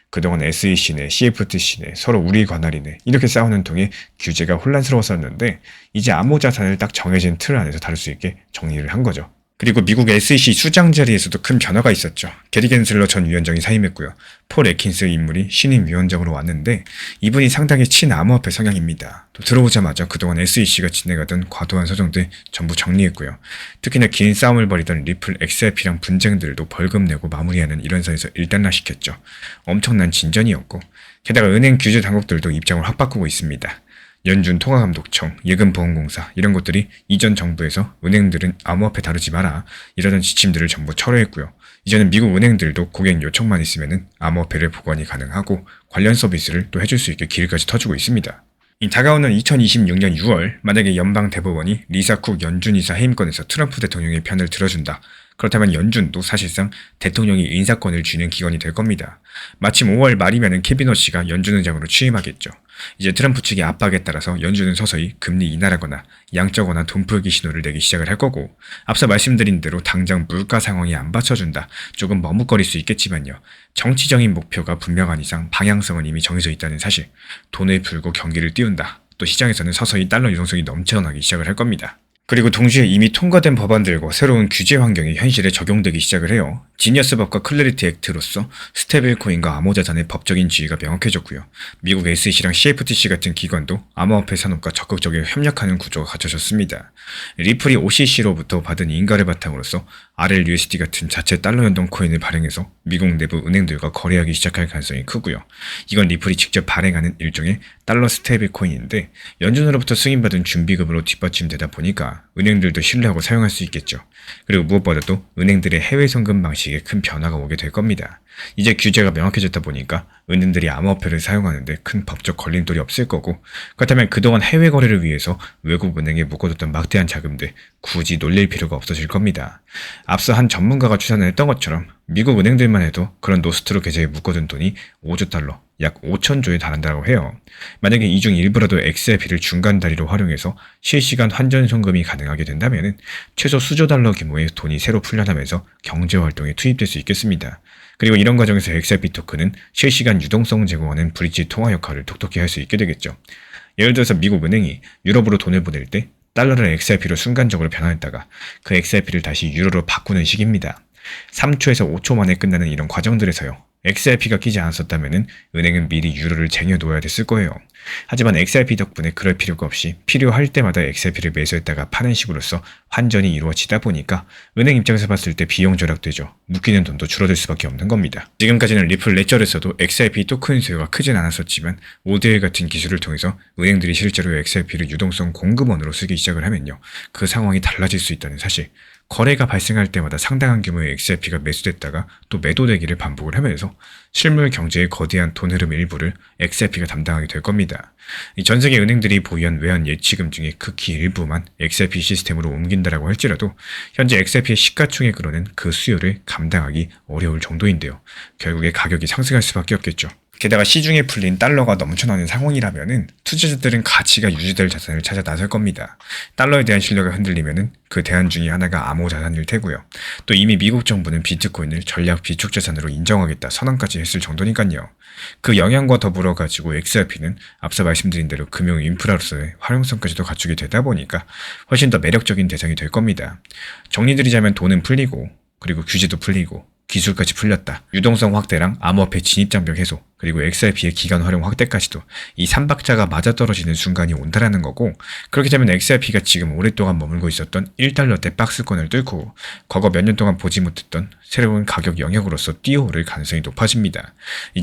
S1: 그동안 SEC네, CFTC네, 서로 우리 관할이네 이렇게 싸우는 통에 규제가 혼란스러웠었는데 이제 암호자산을 딱 정해진 틀 안에서 다룰 수 있게 정리를 한 거죠. 그리고 미국 SEC 수장 자리에서도 큰 변화가 있었죠. 게리 겐슬러 전 위원장이 사임했고요. 폴 애킨스 인물이 신임 위원장으로 왔는데 이분이 상당히 친암호화폐 성향입니다. 또 들어오자마자 그동안 SEC가 진행하던 과도한 소송들 전부 정리했고요. 특히나 긴 싸움을 벌이던 리플 XRP랑 분쟁들도 벌금 내고 마무리하는 이런 선에서 일단락시켰죠. 엄청난 진전이었고 게다가 은행 규제 당국들도 입장을 확 바꾸고 있습니다. 연준 통화감독청, 예금보험공사 이런 것들이 이전 정부에서 은행들은 암호화폐 다루지 마라 이러던 지침들을 전부 철회했고요. 이제는 미국 은행들도 고객 요청만 있으면 암호화폐를 보관이 가능하고 관련 서비스를 또 해줄 수 있게 길까지 터주고 있습니다. 이 다가오는 2026년 6월 만약에 연방대법원이 리사 쿡 연준 이사 해임권에서 트럼프 대통령의 편을 들어준다. 그렇다면 연준도 사실상 대통령이 인사권을 쥐는 기관이 될 겁니다. 마침 5월 말이면 케빈 워시가 연준 의장으로 취임하겠죠. 이제 트럼프 측의 압박에 따라서 연준은 서서히 금리 인하하거나 양적완화 돈풀기 신호를 내기 시작을 할 거고, 앞서 말씀드린 대로 당장 물가 상황이 안 받쳐준다, 조금 머뭇거릴 수 있겠지만요, 정치적인 목표가 분명한 이상 방향성은 이미 정해져 있다는 사실, 돈을 풀고 경기를 띄운다, 또 시장에서는 서서히 달러 유동성이 넘쳐나기 시작을 할 겁니다. 그리고 동시에 이미 통과된 법안들과 새로운 규제 환경이 현실에 적용되기 시작을 해요. 지니어스법과 클래리티 액트로서 스테이블코인과 암호자산의 법적인 지위가 명확해졌고요. 미국 SEC랑 CFTC 같은 기관도 암호화폐 산업과 적극적으로 협력하는 구조가 갖춰졌습니다. 리플이 OCC로부터 받은 인가를 바탕으로서 RLUSD 같은 자체 달러 연동 코인을 발행해서 미국 내부 은행들과 거래하기 시작할 가능성이 크고요. 이건 리플이 직접 발행하는 일종의 달러 스테이블 코인인데, 연준으로부터 승인받은 준비금으로 뒷받침되다 보니까 은행들도 신뢰하고 사용할 수 있겠죠. 그리고 무엇보다도 은행들의 해외 송금 방식에 큰 변화가 오게 될 겁니다. 이제 규제가 명확해졌다 보니까 은행들이 암호화폐를 사용하는데 큰 법적 걸림돌이 없을 거고, 그렇다면 그동안 해외 거래를 위해서 외국 은행에 묶어뒀던 막대한 자금들 굳이 놀릴 필요가 없어질 겁니다. 앞서 한 전문가가 추산을 했던 것처럼 미국 은행들만 해도 그런 노스트로 계좌에 묶어둔 돈이 5조 달러, 약 5천조에 달한다고 해요. 만약에 이 중 일부라도 XRP를 중간 다리로 활용해서 실시간 환전 송금이 가능하게 된다면 최소 수조 달러 규모의 돈이 새로 풀려나면서 경제활동에 투입될 수 있겠습니다. 그리고 이런 과정에서 XRP 토큰은 실시간 유동성 제공하는 브릿지 통화 역할을 톡톡히 할 수 있게 되겠죠. 예를 들어서 미국 은행이 유럽으로 돈을 보낼 때 달러를 XRP로 순간적으로 변환했다가 그 XRP를 다시 유로로 바꾸는 식입니다. 3초에서 5초 만에 끝나는 이런 과정들에서요, XRP가 끼지 않았었다면 은행은 미리 유로를 쟁여놓아야 됐을 거예요. 하지만 XRP 덕분에 그럴 필요가 없이 필요할 때마다 XRP를 매수했다가 파는 식으로서 환전이 이루어지다 보니까 은행 입장에서 봤을 때 비용 절약되죠. 묶이는 돈도 줄어들 수밖에 없는 겁니다. 지금까지는 리플 레저에서도 XRP 토큰 수요가 크진 않았었지만 ODL 같은 기술을 통해서 은행들이 실제로 XRP를 유동성 공급원으로 쓰기 시작을 하면요, 그 상황이 달라질 수 있다는 사실, 거래가 발생할 때마다 상당한 규모의 XRP가 매수됐다가 또 매도되기를 반복을 하면서 실물 경제의 거대한 돈 흐름 일부를 XRP가 담당하게 될 겁니다. 전 세계 은행들이 보유한 외환 예치금 중에 극히 일부만 XRP 시스템으로 옮긴다라고 할지라도 현재 XRP의 시가총액으로는 그 수요를 감당하기 어려울 정도인데요. 결국에 가격이 상승할 수밖에 없겠죠. 게다가 시중에 풀린 달러가 넘쳐나는 상황이라면은 투자자들은 가치가 유지될 자산을 찾아 나설 겁니다. 달러에 대한 신뢰가 흔들리면은 그 대안 중에 하나가 암호자산일 테고요. 또 이미 미국 정부는 비트코인을 전략 비축자산으로 인정하겠다 선언까지 했을 정도니까요. 그 영향과 더불어 가지고 XRP는 앞서 말씀드린 대로 금융 인프라로서의 활용성까지도 갖추게 되다 보니까 훨씬 더 매력적인 대상이 될 겁니다. 정리드리자면 돈은 풀리고, 그리고 규제도 풀리고, 기술까지 풀렸다, 유동성 확대랑 암호화폐 진입장벽 해소, 그리고 XRP의 기간 활용 확대까지도 이 3박자가 맞아떨어지는 순간이 온다라는 거고, 그렇게 되면 XRP가 지금 오랫동안 머물고 있었던 1달러대 박스권을 뚫고 과거 몇 년 동안 보지 못했던 새로운 가격 영역으로서 뛰어오를 가능성이 높아집니다.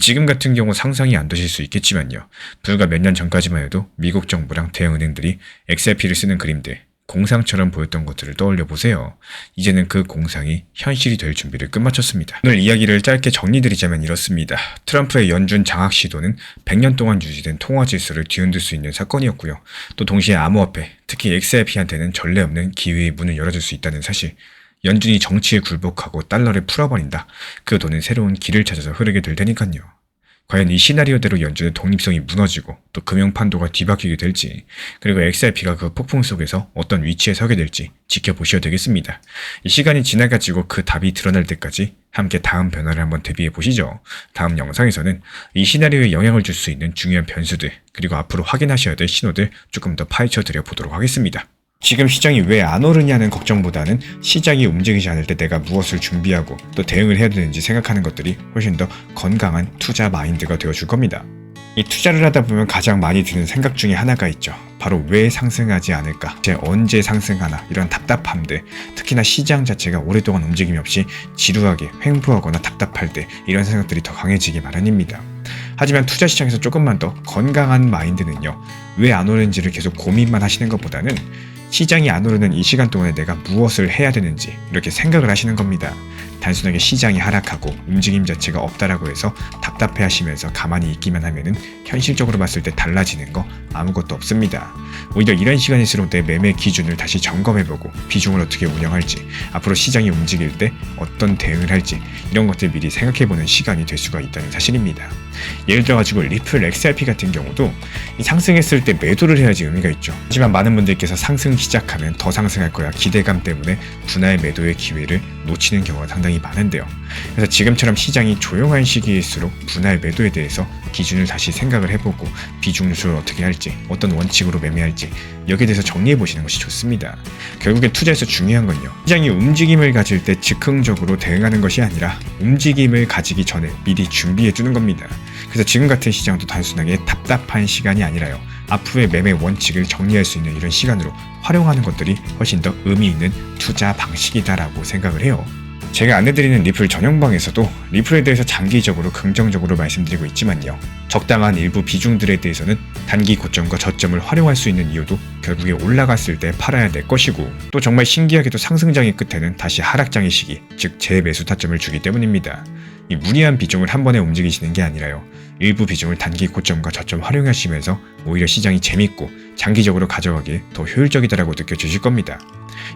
S1: 지금 같은 경우 상상이 안 되실 수 있겠지만요, 불과 몇 년 전까지만 해도 미국 정부랑 대형은행들이 XRP를 쓰는 그림들, 공상처럼 보였던 것들을 떠올려 보세요. 이제는 그 공상이 현실이 될 준비를 끝마쳤습니다. 오늘 이야기를 짧게 정리드리자면 이렇습니다. 트럼프의 연준 장악 시도는 100년 동안 유지된 통화 질서를 뒤흔들 수 있는 사건이었고요. 또 동시에 암호화폐, 특히 XRP한테는 전례 없는 기회의 문을 열어줄 수 있다는 사실. 연준이 정치에 굴복하고 달러를 풀어버린다. 그 돈은 새로운 길을 찾아서 흐르게 될 테니까요. 과연 이 시나리오대로 연준의 독립성이 무너지고 또 금융판도가 뒤바뀌게 될지, 그리고 XRP가 그 폭풍 속에서 어떤 위치에 서게 될지 지켜보셔야 되겠습니다. 이 시간이 지나가지고 그 답이 드러날 때까지 함께 다음 변화를 한번 대비해 보시죠. 다음 영상에서는 이 시나리오에 영향을 줄 수 있는 중요한 변수들, 그리고 앞으로 확인하셔야 될 신호들 조금 더 파헤쳐 드려 보도록 하겠습니다. 지금 시장이 왜 안 오르냐는 걱정보다는 시장이 움직이지 않을 때 내가 무엇을 준비하고 또 대응을 해야 되는지 생각하는 것들이 훨씬 더 건강한 투자 마인드가 되어줄 겁니다. 이 투자를 하다 보면 가장 많이 드는 생각 중에 하나가 있죠. 바로 왜 상승하지 않을까? 이제 언제 상승하나? 이런 답답함들, 특히나 시장 자체가 오랫동안 움직임이 없이 지루하게 횡보하거나 답답할 때 이런 생각들이 더 강해지기 마련입니다. 하지만 투자 시장에서 조금만 더 건강한 마인드는요, 왜 안 오르는지를 계속 고민만 하시는 것보다는 시장이 안 오르는 이 시간 동안에 내가 무엇을 해야 되는지 이렇게 생각을 하시는 겁니다. 단순하게 시장이 하락하고 움직임 자체가 없다라고 해서 답답해 하시면서 가만히 있기만 하면은 현실적으로 봤을 때 달라지는 거 아무것도 없습니다. 오히려 이런 시간일수록 내 매매 기준을 다시 점검해보고 비중을 어떻게 운영할지, 앞으로 시장이 움직일 때 어떤 대응을 할지, 이런 것들 미리 생각해보는 시간이 될 수가 있다는 사실입니다. 예를 들어가지고 리플 XRP 같은 경우도 상승했을 때 매도를 해야지 의미가 있죠. 하지만 많은 분들께서 상승 시작하면 더 상승할 거야 기대감 때문에 분할 매도의 기회를 놓치는 경우가 상당히 많은데요. 그래서 지금처럼 시장이 조용한 시기일수록 분할 매도에 대해서 기준을 다시 생각을 해보고 비중 누수를 어떻게 할지, 어떤 원칙으로 매매할지 여기에 대해서 정리해 보시는 것이 좋습니다. 결국에 투자에서 중요한 건요, 시장이 움직임을 가질 때 즉흥적으로 대응하는 것이 아니라 움직임을 가지기 전에 미리 준비해 두는 겁니다. 그래서 지금 같은 시장도 단순하게 답답한 시간이 아니라요, 앞으로의 매매 원칙을 정리할 수 있는 이런 시간으로 활용하는 것들이 훨씬 더 의미 있는 투자 방식이다라고 생각을 해요. 제가 안내드리는 리플 전용방에서도 리플에 대해서 장기적으로 긍정적으로 말씀드리고 있지만요, 적당한 일부 비중들에 대해서는 단기 고점과 저점을 활용할 수 있는 이유도 결국에 올라갔을 때 팔아야 될 것이고, 또 정말 신기하게도 상승장의 끝에는 다시 하락장의 시기, 즉 재매수 타점을 주기 때문입니다. 이 무리한 비중을 한 번에 움직이시는 게 아니라요, 일부 비중을 단기 고점과 저점 활용하시면서 오히려 시장이 재밌고 장기적으로 가져가기에 더 효율적이다라고 느껴지실 겁니다.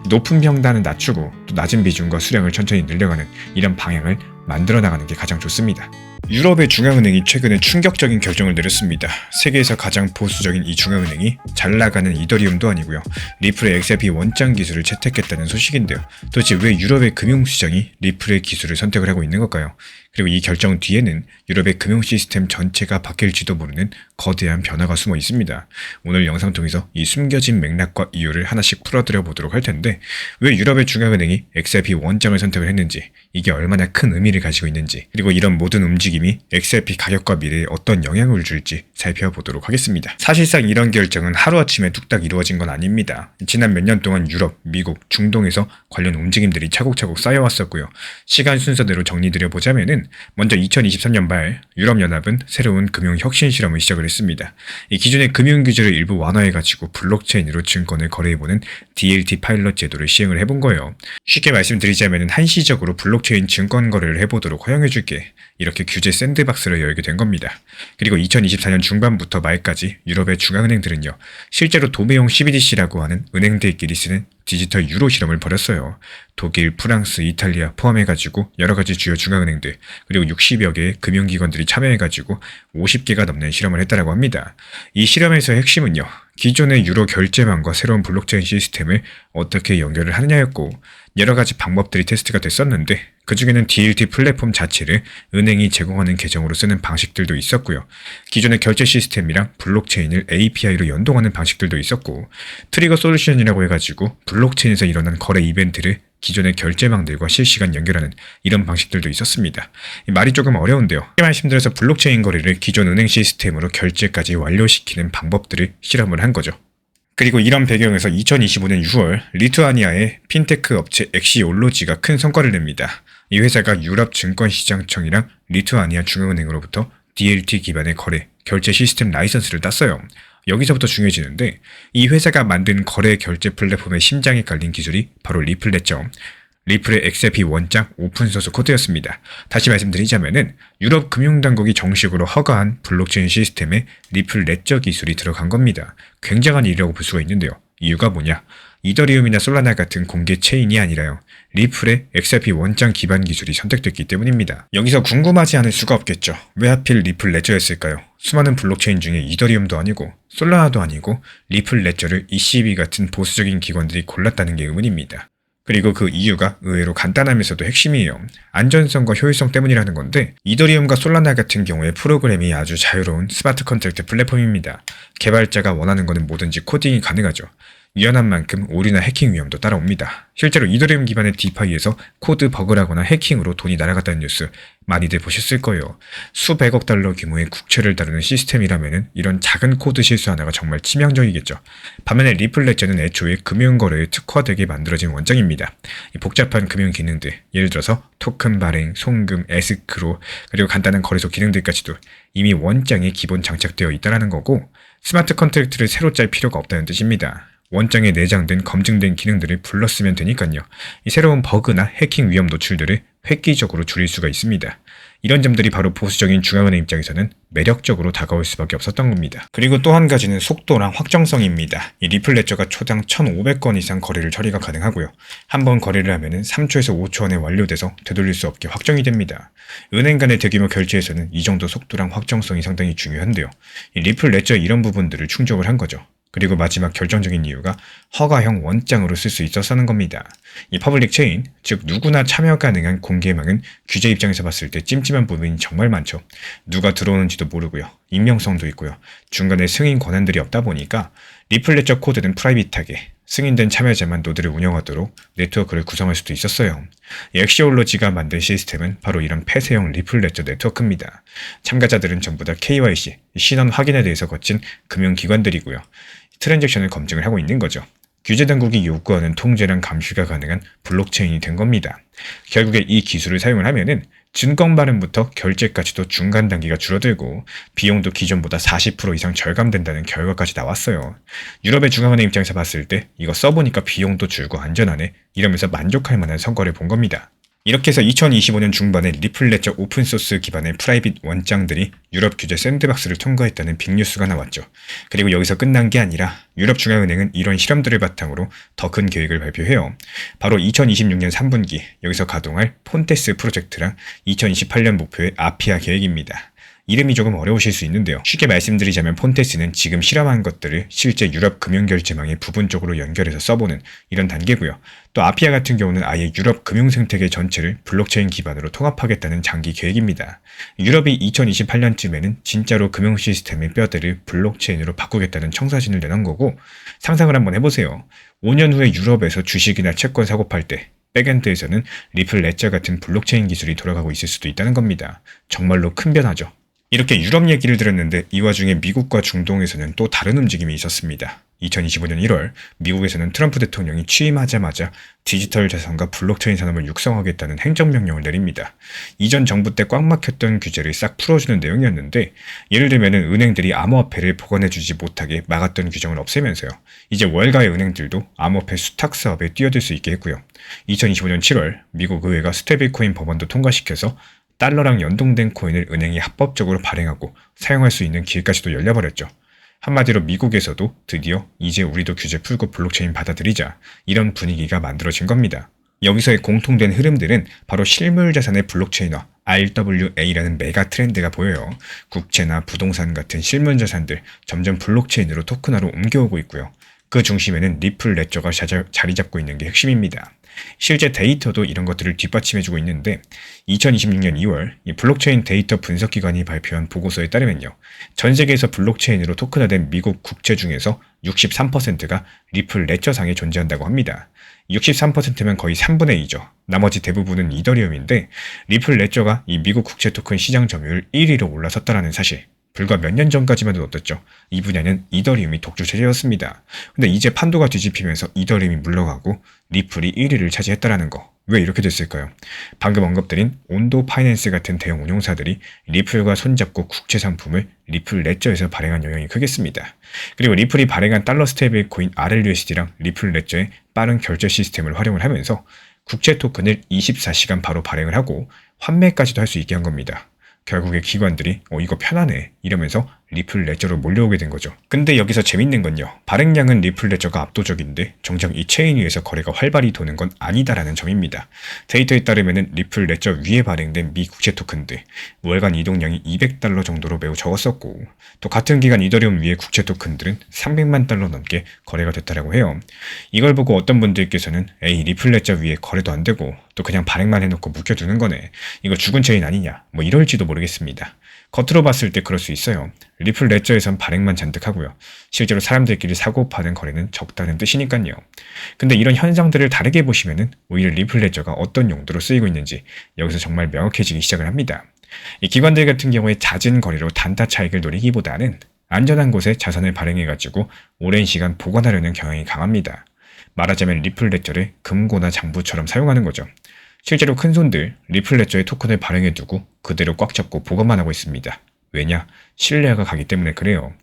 S1: 높은 평단은 낮추고 또 낮은 비중과 수량을 천천히 늘려가는 이런 방향을 만들어 나가는 게 가장 좋습니다. 유럽의 중앙은행이 최근에 충격적인 결정을 내렸습니다. 세계에서 가장 보수적인 이 중앙은행이 잘 나가는 이더리움도 아니고요, 리플의 XRP 원장 기술을 채택했다는 소식인데요. 도대체 왜 유럽의 금융시장이 리플의 기술을 선택을 하고 있는 걸까요? 그리고 이 결정 뒤에는 유럽의 금융 시스템 전체가 바뀔지도 모르는 거대한 변화가 숨어 있습니다. 오늘 영상 통해서 이 숨겨진 맥락과 이유를 하나씩 풀어드려 보도록 할 텐데, 왜 유럽의 중앙은행이 XRP 원장을 선택을 했는지, 이게 얼마나 큰 의미를 가지고 있는지, 그리고 이런 모든 움직임이 XRP 가격과 미래에 어떤 영향을 줄지 살펴보도록 하겠습니다. 사실상 이런 결정은 하루아침에 뚝딱 이루어진 건 아닙니다. 지난 몇 년 동안 유럽, 미국, 중동에서 관련 움직임들이 차곡차곡 쌓여왔었고요. 시간 순서대로 정리드려보자면은, 먼저 2023년 말 유럽연합은 새로운 금융 혁신 실험을 시작을 했습니다. 이 기존의 금융 규제를 일부 완화해가지고 블록체인으로 증권을 거래해보는 DLT 파일럿 제도를 시행을 해본 거예요. 쉽게 말씀드리자면 한시적으로 블록체인 증권 거래를 해보도록 허용해줄게, 이렇게 규제 샌드박스를 열게 된 겁니다. 그리고 2024년 중반부터 말까지 유럽의 중앙은행들은요, 실제로 도매용 CBDC라고 하는 은행들끼리 쓰는 디지털 유로 실험을 벌였어요. 독일, 프랑스, 이탈리아 포함해가지고 여러가지 주요 중앙은행들, 그리고 60여 개의 금융기관들이 참여해가지고 50개가 넘는 실험을 했다라고 합니다. 이 실험에서의 핵심은요, 기존의 유로 결제망과 새로운 블록체인 시스템을 어떻게 연결을 하느냐였고, 여러가지 방법들이 테스트가 됐었는데 그 중에는 DLT 플랫폼 자체를 은행이 제공하는 계정으로 쓰는 방식들도 있었고요. 기존의 결제 시스템이랑 블록체인을 API로 연동하는 방식들도 있었고, 트리거 솔루션이라고 해가지고 블록체인에서 일어난 거래 이벤트를 기존의 결제망들과 실시간 연결하는 이런 방식들도 있었습니다. 말이 조금 어려운데요, 쉽게 말씀드려서 블록체인 거래를 기존 은행 시스템으로 결제까지 완료시키는 방법들을 실험을 한 거죠. 그리고 이런 배경에서 2025년 6월 리투아니아의 핀테크 업체 엑시올로지가 큰 성과를 냅니다. 이 회사가 유럽 증권시장청이랑 리투아니아 중앙은행으로부터 DLT 기반의 거래, 결제 시스템 라이선스를 땄어요. 여기서부터 중요해지는데, 이 회사가 만든 거래 결제 플랫폼의 심장에 깔린 기술이 바로 리플레죠. 리플의 XRP 원장 오픈소스 코드였습니다. 다시 말씀드리자면은 유럽 금융당국이 정식으로 허가한 블록체인 시스템에 리플 레저 기술이 들어간 겁니다. 굉장한 일이라고 볼 수가 있는데요. 이유가 뭐냐? 이더리움이나 솔라나 같은 공개 체인이 아니라요, 리플의 XRP 원장 기반 기술이 선택됐기 때문입니다. 여기서 궁금하지 않을 수가 없겠죠. 왜 하필 리플 레저였을까요? 수많은 블록체인 중에 이더리움도 아니고 솔라나도 아니고 리플 레저를 ECB 같은 보수적인 기관들이 골랐다는 게 의문입니다. 그리고 그 이유가 의외로 간단하면서도 핵심이에요. 안전성과 효율성 때문이라는 건데, 이더리움과 솔라나 같은 경우에 프로그램이 아주 자유로운 스마트 컨트랙트 플랫폼입니다. 개발자가 원하는 것은 뭐든지 코딩이 가능하죠. 유연한 만큼 오류나 해킹 위험도 따라옵니다. 실제로 이더리움 기반의 디파이에서 코드 버그라거나 해킹으로 돈이 날아갔다는 뉴스 많이들 보셨을 거예요. 수백억 달러 규모의 국채를 다루는 시스템이라면 이런 작은 코드 실수 하나가 정말 치명적이겠죠. 반면에 리플 레저는 애초에 금융거래에 특화되게 만들어진 원장입니다. 이 복잡한 금융 기능들, 예를 들어서 토큰 발행, 송금, 에스크로, 그리고 간단한 거래소 기능들까지도 이미 원장에 기본 장착되어 있다는 거고, 스마트 컨트랙트를 새로 짤 필요가 없다는 뜻입니다. 원장에 내장된 검증된 기능들을 불렀으면 되니까요. 이 새로운 버그나 해킹 위험 노출들을 획기적으로 줄일 수가 있습니다. 이런 점들이 바로 보수적인 중앙은행 입장에서는 매력적으로 다가올 수밖에 없었던 겁니다. 그리고 또 한 가지는 속도랑 확정성입니다. 이 리플 레저가 초당 1,500건 이상 거래를 처리가 가능하고요. 한 번 거래를 하면 3초에서 5초 안에 완료돼서 되돌릴 수 없게 확정이 됩니다. 은행 간의 대규모 결제에서는 이 정도 속도랑 확정성이 상당히 중요한데요. 이 리플 레저의 이런 부분들을 충족을 한 거죠. 그리고 마지막 결정적인 이유가 허가형 원장으로 쓸 수 있었다는 겁니다. 이 퍼블릭 체인, 즉 누구나 참여 가능한 공개망은 규제 입장에서 봤을 때 찜찜한 부분이 정말 많죠. 누가 들어오는지도 모르고요. 익명성도 있고요. 중간에 승인 권한들이 없다 보니까 리플 레저 코드는 프라이빗하게 승인된 참여자만 노드를 운영하도록 네트워크를 구성할 수도 있었어요. 엑시올로지가 만든 시스템은 바로 이런 폐쇄형 리플 레저 네트워크입니다. 참가자들은 전부 다 KYC, 신원 확인에 대해서 거친 금융기관들이고요. 트랜잭션을 검증을 하고 있는 거죠. 규제 당국이 요구하는 통제랑 감시가 가능한 블록체인이 된 겁니다. 결국에 이 기술을 사용을 하면은 증권 발행부터 결제까지도 중간 단계가 줄어들고 비용도 기존보다 40% 이상 절감된다는 결과까지 나왔어요. 유럽의 중앙은행 입장에서 봤을 때 이거 써보니까 비용도 줄고 안전하네 이러면서 만족할 만한 성과를 본 겁니다. 이렇게 해서 2025년 중반에 리플 레저 오픈소스 기반의 프라이빗 원장들이 유럽 규제 샌드박스를 통과했다는 빅뉴스가 나왔죠. 그리고 여기서 끝난 게 아니라 유럽 중앙은행은 이런 실험들을 바탕으로 더 큰 계획을 발표해요. 바로 2026년 3분기 여기서 가동할 폰테스 프로젝트랑 2028년 목표의 아피아 계획입니다. 이름이 조금 어려우실 수 있는데요. 쉽게 말씀드리자면 폰테스는 지금 실험한 것들을 실제 유럽 금융결제망에 부분적으로 연결해서 써보는 이런 단계고요. 또 아피아 같은 경우는 아예 유럽 금융생태계 전체를 블록체인 기반으로 통합하겠다는 장기 계획입니다. 유럽이 2028년쯤에는 진짜로 금융 시스템의 뼈대를 블록체인으로 바꾸겠다는 청사진을 내놓은 거고 상상을 한번 해보세요. 5년 후에 유럽에서 주식이나 채권 사고 팔 때 백엔드에서는 리플 레저 같은 블록체인 기술이 돌아가고 있을 수도 있다는 겁니다. 정말로 큰 변화죠. 이렇게 유럽 얘기를 들었는데 이 와중에 미국과 중동에서는 또 다른 움직임이 있었습니다. 2025년 1월 미국에서는 트럼프 대통령이 취임하자마자 디지털 자산과 블록체인 산업을 육성하겠다는 행정명령을 내립니다. 이전 정부 때 꽉 막혔던 규제를 싹 풀어주는 내용이었는데 예를 들면 은행들이 암호화폐를 보관해주지 못하게 막았던 규정을 없애면서요. 이제 월가의 은행들도 암호화폐 수탁 사업에 뛰어들 수 있게 했고요. 2025년 7월 미국 의회가 스테이블코인 법안도 통과시켜서 달러랑 연동된 코인을 은행이 합법적으로 발행하고 사용할 수 있는 길까지도 열려버렸죠. 한마디로 미국에서도 드디어 이제 우리도 규제 풀고 블록체인 받아들이자 이런 분위기가 만들어진 겁니다. 여기서의 공통된 흐름들은 바로 실물자산의 블록체인화 RWA라는 메가 트렌드가 보여요. 국채나 부동산 같은 실물자산들 점점 블록체인으로 토큰화로 옮겨오고 있고요. 그 중심에는 리플 레저가 자리 잡고 있는 게 핵심입니다. 실제 데이터도 이런 것들을 뒷받침해주고 있는데 2026년 2월 이 블록체인 데이터 분석기관이 발표한 보고서에 따르면요. 전 세계에서 블록체인으로 토큰화된 미국 국채 중에서 63%가 리플 레저상에 존재한다고 합니다. 63%면 거의 3분의 2죠. 나머지 대부분은 이더리움인데 리플 레저가 이 미국 국채 토큰 시장 점유율 1위로 올라섰다는 사실. 불과 몇 년 전까지만 해도 어땠죠? 이 분야는 이더리움이 독주 체제였습니다. 근데 이제 판도가 뒤집히면서 이더리움이 물러가고 리플이 1위를 차지했다는 거. 왜 이렇게 됐을까요? 방금 언급드린 온도 파이낸스 같은 대형 운용사들이 리플과 손잡고 국채 상품을 리플 레저에서 발행한 영향이 크겠습니다. 그리고 리플이 발행한 달러 스테이블 코인 RLUSD랑 리플 레저의 빠른 결제 시스템을 활용을 하면서 국채 토큰을 24시간 바로 발행을 하고 환매까지도 할 수 있게 한 겁니다. 결국에 기관들이 이거 편하네 이러면서 리플 레저로 몰려오게 된 거죠. 근데 여기서 재밌는 건요. 발행량은 리플 레저가 압도적인데 정작 이 체인 위에서 거래가 활발히 도는 건 아니다라는 점입니다. 데이터에 따르면 리플 레저 위에 발행된 미 국채 토큰들 월간 이동량이 200달러 정도로 매우 적었었고 또 같은 기간 이더리움 위의 국채 토큰들은 300만 달러 넘게 거래가 됐다라고 해요. 이걸 보고 어떤 분들께서는 에이 리플 레저 위에 거래도 안 되고 또 그냥 발행만 해놓고 묵혀두는 거네. 이거 죽은 체인 아니냐 뭐 이럴지도 모르겠습니다. 겉으로 봤을 때 그럴 수 있어요. 리플 레저에선 발행만 잔뜩 하고요. 실제로 사람들끼리 사고 파는 거래는 적다는 뜻이니까요. 근데 이런 현상들을 다르게 보시면은 오히려 리플 레저가 어떤 용도로 쓰이고 있는지 여기서 정말 명확해지기 시작을 합니다. 이 기관들 같은 경우에 잦은 거래로 단타 차익을 노리기보다는 안전한 곳에 자산을 발행해가지고 오랜 시간 보관하려는 경향이 강합니다. 말하자면 리플 레저를 금고나 장부처럼 사용하는 거죠. 실제로 큰 손들 리플 레저의 토큰을 발행해두고 그대로 꽉 잡고 보관만 하고 있습니다. 왜냐? 신뢰가 가기 때문에 그래요.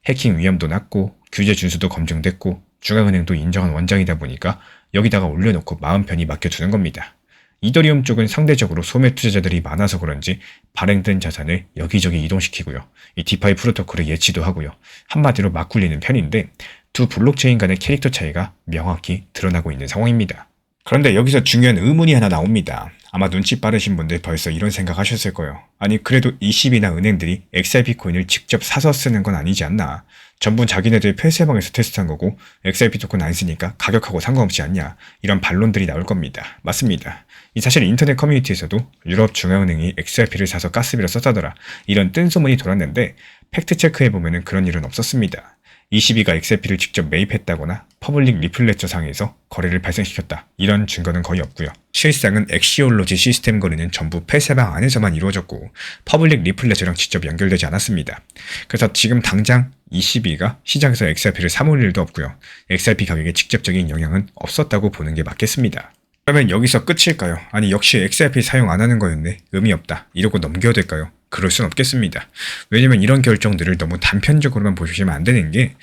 S1: 해킹 위험도 낮고 규제 준수도 검증됐고 중앙은행도 인정한 원장이다 보니까 여기다가 올려놓고 마음 편히 맡겨두는 겁니다. 이더리움 쪽은 상대적으로 소매 투자자들이 많아서 그런지 발행된 자산을 여기저기 이동시키고요. 이 디파이 프로토콜을 예치도 하고요. 한마디로 막 굴리는 편인데 두 블록체인 간의 캐릭터 차이가 명확히 드러나고 있는 상황입니다. 그런데 여기서 중요한 의문이 하나 나옵니다. 아마 눈치 빠르신 분들 벌써 이런 생각 하셨을 거예요. 아니 그래도 ECB나 은행들이 XRP 코인을 직접 사서 쓰는 건 아니지 않나. 전부 자기네들 폐쇄방에서 테스트한 거고 XRP 토큰 안 쓰니까 가격하고 상관없지 않냐. 이런 반론들이 나올 겁니다. 맞습니다. 이 사실 인터넷 커뮤니티에서도 유럽 중앙은행이 XRP를 사서 가스비로 썼다더라. 이런 뜬소문이 돌았는데 팩트 체크해보면 그런 일은 없었습니다. ECB가 XRP를 직접 매입했다거나 퍼블릭 리플레저 상에서 거래를 발생시켰다. 이런 증거는 거의 없고요. 실상은 엑시올로지 시스템 거래는 전부 폐쇄방 안에서만 이루어졌고 퍼블릭 리플레저랑 직접 연결되지 않았습니다. 그래서 지금 당장 ECB가 시장에서 XRP를 사모을 일도 없고요. XRP 가격에 직접적인 영향은 없었다고 보는 게 맞겠습니다. 그러면 여기서 끝일까요? 아니 역시 XRP 사용 안 하는 거였네. 의미 없다. 이러고 넘겨야 될까요? 그럴 순 없겠습니다. 왜냐면 이런 결정들을 너무 단편적으로만 보시면 안 되는 게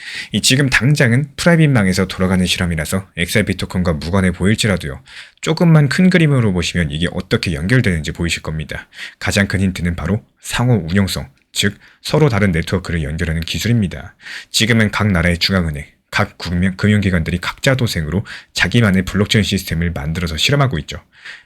S1: 지금 당장은 프라이빗망에서 돌아가는 실험이라서 XRP 토큰과 무관해 보일지라도요. 조금만 큰 그림으로 보시면 이게 어떻게 연결되는지 보이실 겁니다. 가장 큰 힌트는 바로 상호 운용성, 즉 서로 다른 네트워크를 연결하는 기술입니다. 지금은 각 나라의 중앙은행, 각 금융기관들이 각자 도생으로 자기만의 블록체인 시스템을 만들어서 실험하고 있죠.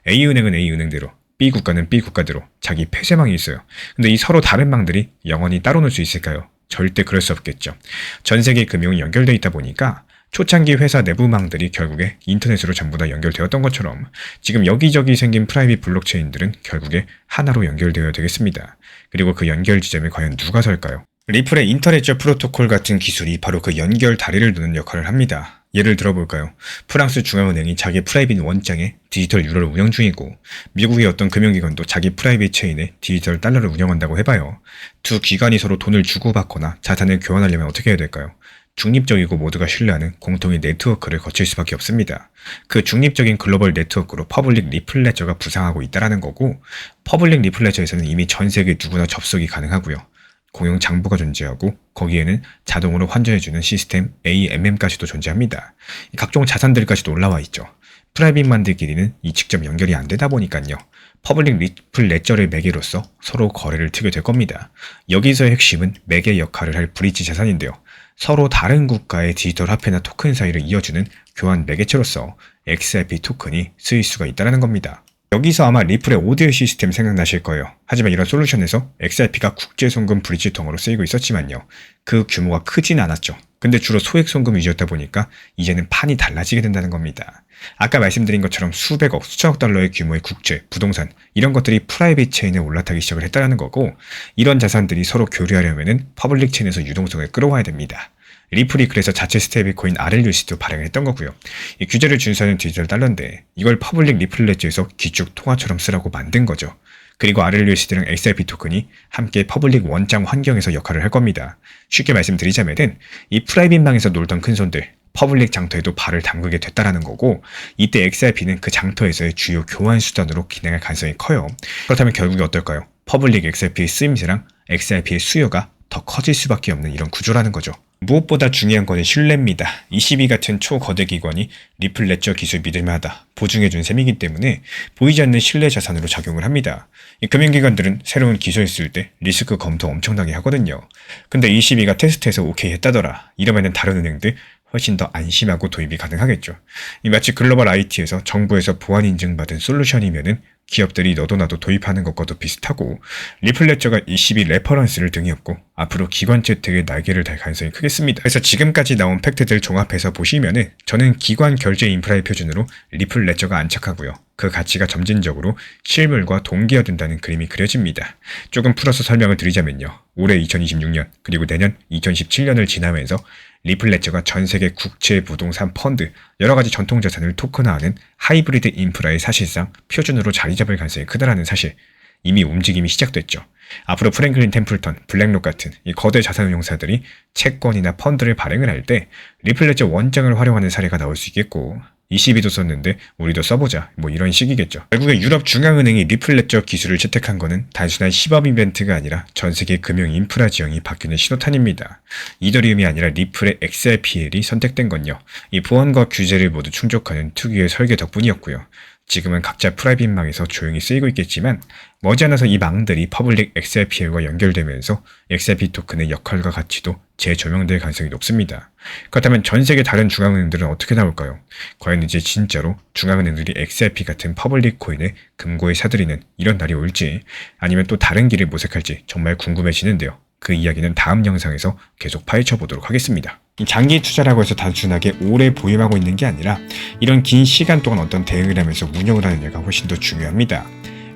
S1: A은행은 A은행대로, B국가는 B국가대로 자기 폐쇄망이 있어요. 근데 이 서로 다른 망들이 영원히 따로 놀 수 있을까요? 절대 그럴 수 없겠죠. 전 세계 금융이 연결되어 있다 보니까 초창기 회사 내부망들이 결국에 인터넷으로 전부 다 연결되었던 것처럼 지금 여기저기 생긴 프라이빗 블록체인들은 결국에 하나로 연결되어야 되겠습니다. 그리고 그 연결 지점에 과연 누가 설까요? 리플의 인터넷저 프로토콜 같은 기술이 바로 그 연결 다리를 두는 역할을 합니다. 예를 들어볼까요? 프랑스 중앙은행이 자기 프라이빗 원장에 디지털 유로를 운영 중이고 미국의 어떤 금융기관도 자기 프라이빗 체인에 디지털 달러를 운영한다고 해봐요. 두 기관이 서로 돈을 주고받거나 자산을 교환하려면 어떻게 해야 될까요? 중립적이고 모두가 신뢰하는 공통의 네트워크를 거칠 수밖에 없습니다. 그 중립적인 글로벌 네트워크로 퍼블릭 리플레저가 부상하고 있다는 거고 퍼블릭 리플레저에서는 이미 전 세계 누구나 접속이 가능하고요. 공용 장부가 존재하고 거기에는 자동으로 환전해주는 시스템 AMM까지도 존재합니다. 각종 자산들까지도 올라와 있죠. 프라이빗만들끼리는 이 직접 연결이 안 되다 보니까요. 퍼블릭 리플 레저를 매개로서 서로 거래를 트게 될 겁니다. 여기서의 핵심은 매개 역할을 할 브릿지 자산인데요. 서로 다른 국가의 디지털 화폐나 토큰 사이를 이어주는 교환 매개체로서 XRP 토큰이 쓰일 수가 있다는 겁니다. 여기서 아마 리플의 ODL 시스템 생각나실 거예요. 하지만 이런 솔루션에서 XRP가 국제송금 브릿지통으로 쓰이고 있었지만요. 그 규모가 크진 않았죠. 근데 주로 소액 송금 위주였다 보니까 이제는 판이 달라지게 된다는 겁니다. 아까 말씀드린 것처럼 수백억, 수천억 달러의 규모의 국채, 부동산 이런 것들이 프라이빗 체인에 올라타기 시작을 했다는 거고 이런 자산들이 서로 교류하려면 퍼블릭 체인에서 유동성을 끌어와야 됩니다. 리플이 그래서 자체 스테이블 코인 RLUC도 발행을 했던 거고요. 이 규제를 준수하는 디지털 달러인데 이걸 퍼블릭 리플레저에서 기축 통화처럼 쓰라고 만든 거죠. 그리고 RLUCD랑 XRP 토큰이 함께 퍼블릭 원장 환경에서 역할을 할 겁니다. 쉽게 말씀드리자면은 이 프라이빗망에서 놀던 큰손들 퍼블릭 장터에도 발을 담그게 됐다라는 거고 이때 XRP는 그 장터에서의 주요 교환 수단으로 기능할 가능성이 커요. 그렇다면 결국에 어떨까요? 퍼블릭 XRP의 쓰임새랑 XRP의 수요가 더 커질 수밖에 없는 이런 구조라는 거죠. 무엇보다 중요한 것은 신뢰입니다. ECB 같은 초거대 기관이 리플 레저 기술 믿을만하다 보증해준 셈이기 때문에 보이지 않는 신뢰 자산으로 작용을 합니다. 이 금융기관들은 새로운 기술을 쓸 때 리스크 검토 엄청나게 하거든요. 근데 ECB가 테스트해서 오케이 했다더라. 이러면은 다른 은행들 훨씬 더 안심하고 도입이 가능하겠죠. 이 마치 글로벌 IT에서 정부에서 보안 인증받은 솔루션이면은 기업들이 너도 나도 도입하는 것과도 비슷하고 리플레저가 ECB 레퍼런스를 등에 업고 앞으로 기관 채택의 날개를 달 가능성이 크겠습니다. 그래서 지금까지 나온 팩트들 종합해서 보시면은 저는 기관 결제 인프라의 표준으로 리플레저가 안착하고요. 그 가치가 점진적으로 실물과 동기화된다는 그림이 그려집니다. 조금 풀어서 설명을 드리자면요. 올해 2026년 그리고 내년 2017년을 지나면서 리플레저가 전세계 국채, 부동산, 펀드, 여러가지 전통자산을 토큰화하는 하이브리드 인프라의 사실상 표준으로 자리 잡을 가능성이 크다라는 사실, 이미 움직임이 시작됐죠. 앞으로 프랭클린 템플턴, 블랙록 같은 이 거대 자산운용사들이 채권이나 펀드를 발행을 할 때 리플레저 원장을 활용하는 사례가 나올 수 있겠고 ECB도 썼는데 우리도 써보자 뭐 이런 식이겠죠. 결국에 유럽 중앙은행이 리플레저 기술을 채택한 거는 단순한 시범 이벤트가 아니라 전세계 금융 인프라 지형이 바뀌는 신호탄입니다. 이더리움이 아니라 리플의 XRPL이 선택된 건요. 이 보안과 규제를 모두 충족하는 특유의 설계 덕분이었고요. 지금은 각자 프라이빗망에서 조용히 쓰이고 있겠지만 머지않아서 이 망들이 퍼블릭 XRP와 연결되면서 XRP 토큰의 역할과 가치도 재조명될 가능성이 높습니다. 그렇다면 전 세계 다른 중앙은행들은 어떻게 나올까요? 과연 이제 진짜로 중앙은행들이 XRP 같은 퍼블릭 코인을 금고에 사들이는 이런 날이 올지 아니면 또 다른 길을 모색할지 정말 궁금해지는데요. 그 이야기는 다음 영상에서 계속 파헤쳐 보도록 하겠습니다. 장기 투자라고 해서 단순하게 오래 보유하고 있는 게 아니라 이런 긴 시간 동안 어떤 대응을 하면서 운영을 하느냐가 훨씬 더 중요합니다.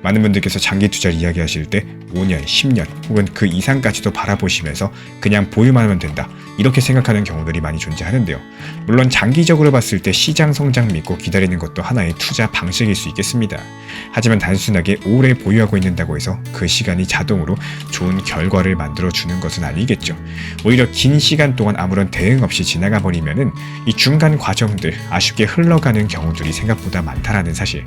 S1: 많은 분들께서 장기 투자를 이야기하실 때 5년, 10년 혹은 그 이상까지도 바라보시면서 그냥 보유만 하면 된다 이렇게 생각하는 경우들이 많이 존재하는데요. 물론 장기적으로 봤을 때 시장 성장 믿고 기다리는 것도 하나의 투자 방식일 수 있겠습니다. 하지만 단순하게 오래 보유하고 있는다고 해서 그 시간이 자동으로 좋은 결과를 만들어주는 것은 아니겠죠. 오히려 긴 시간 동안 아무런 대응 없이 지나가 버리면은 이 중간 과정들 아쉽게 흘러가는 경우들이 생각보다 많다라는 사실.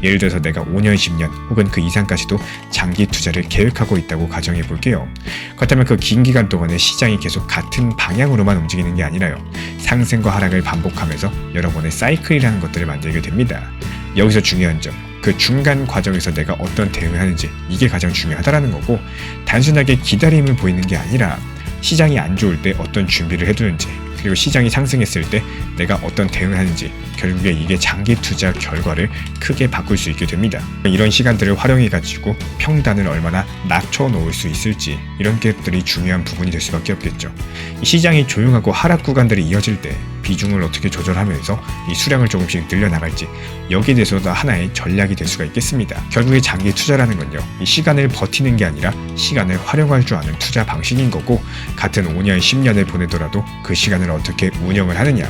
S1: 예를 들어서 내가 5년, 10년 혹은 그 이상까지도 장기 투자를 계획하고 있다고 가정해 볼게요. 그렇다면 그 긴 기간 동안에 시장이 계속 같은 방향으로만 움직이는 게 아니라요. 상승과 하락을 반복하면서 여러 번의 사이클이라는 것들을 만들게 됩니다. 여기서 중요한 점, 그 중간 과정에서 내가 어떤 대응을 하는지 이게 가장 중요하다라는 거고 단순하게 기다림을 보이는 게 아니라 시장이 안 좋을 때 어떤 준비를 해두는지 그리고 시장이 상승했을 때 내가 어떤 대응을 하는지 결국에 이게 장기 투자 결과를 크게 바꿀 수 있게 됩니다. 이런 시간들을 활용해가지고 평단을 얼마나 낮춰놓을 수 있을지 이런 것들이 중요한 부분이 될 수밖에 없겠죠. 이 시장이 조용하고 하락 구간들이 이어질 때 비중을 어떻게 조절하면서 이 수량을 조금씩 늘려나갈지 여기에 대해서도 하나의 전략이 될 수가 있겠습니다. 결국에 장기 투자라는 건요. 이 시간을 버티는 게 아니라 시간을 활용할 줄 아는 투자 방식인 거고 같은 5년, 10년을 보내더라도 그 시간을 어떻게 운영을 하느냐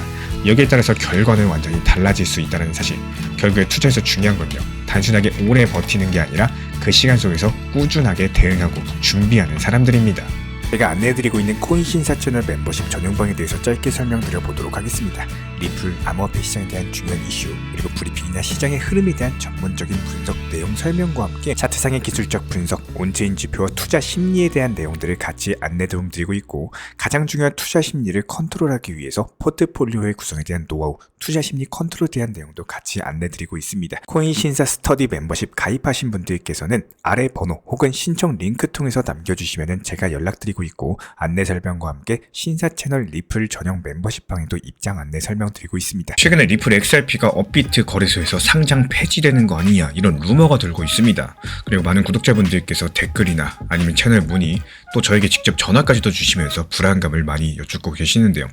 S1: 여기에 따라서 결과는 완전히 달라질 수 있다는 사실. 결국에 투자에서 중요한 건요. 단순하게 오래 버티는 게 아니라 그 시간 속에서 꾸준하게 대응하고 준비하는 사람들입니다.
S2: 제가 안내해드리고 있는 코인 신사 채널 멤버십 전용방에 대해서 짧게 설명드려 보도록 하겠습니다. 리플, 암호화폐 시장에 대한 중요한 이슈, 그리고 브리핑이나 시장의 흐름에 대한 전문적인 분석 내용 설명과 함께 차트상의 기술적 분석, 온체인 지표와 투자 심리에 대한 내용들을 같이 안내 도움 드리고 있고 가장 중요한 투자 심리를 컨트롤하기 위해서 포트폴리오의 구성에 대한 노하우, 투자 심리 컨트롤에 대한 내용도 같이 안내 드리고 있습니다. 코인 신사 스터디 멤버십 가입하신 분들께서는 아래 번호 혹은 신청 링크 통해서 남겨주시면 제가 연락드리고 있고 안내 설명과 함께 신사 채널 리플 전용 멤버십 방에도 입장 안내 설명드리고 있습니다.
S1: 최근에 리플 XRP가 업비트 거래소에서 상장 폐지되는 거 아니냐 이런 루머가 돌고 있습니다. 그리고 많은 구독자분들께서 댓글이나 아니면 채널 문의 또 저에게 직접 전화까지도 주시면서 불안감을 많이 여쭙고 계시는데요.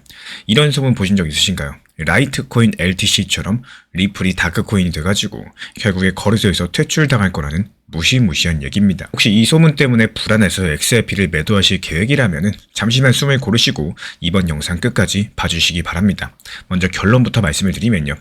S1: 이런 소문 보신 적 있으신가요? 라이트코인 LTC처럼 리플이 다크코인이 돼가지고 결국에 거래소에서 퇴출당할 거라는 무시무시한 얘기입니다. 혹시 이 소문 때문에 불안해서 XRP를 매도하실 계획이라면 잠시만 숨을 고르시고 이번 영상 끝까지 봐주시기 바랍니다. 먼저 결론부터 말씀을 드리면요.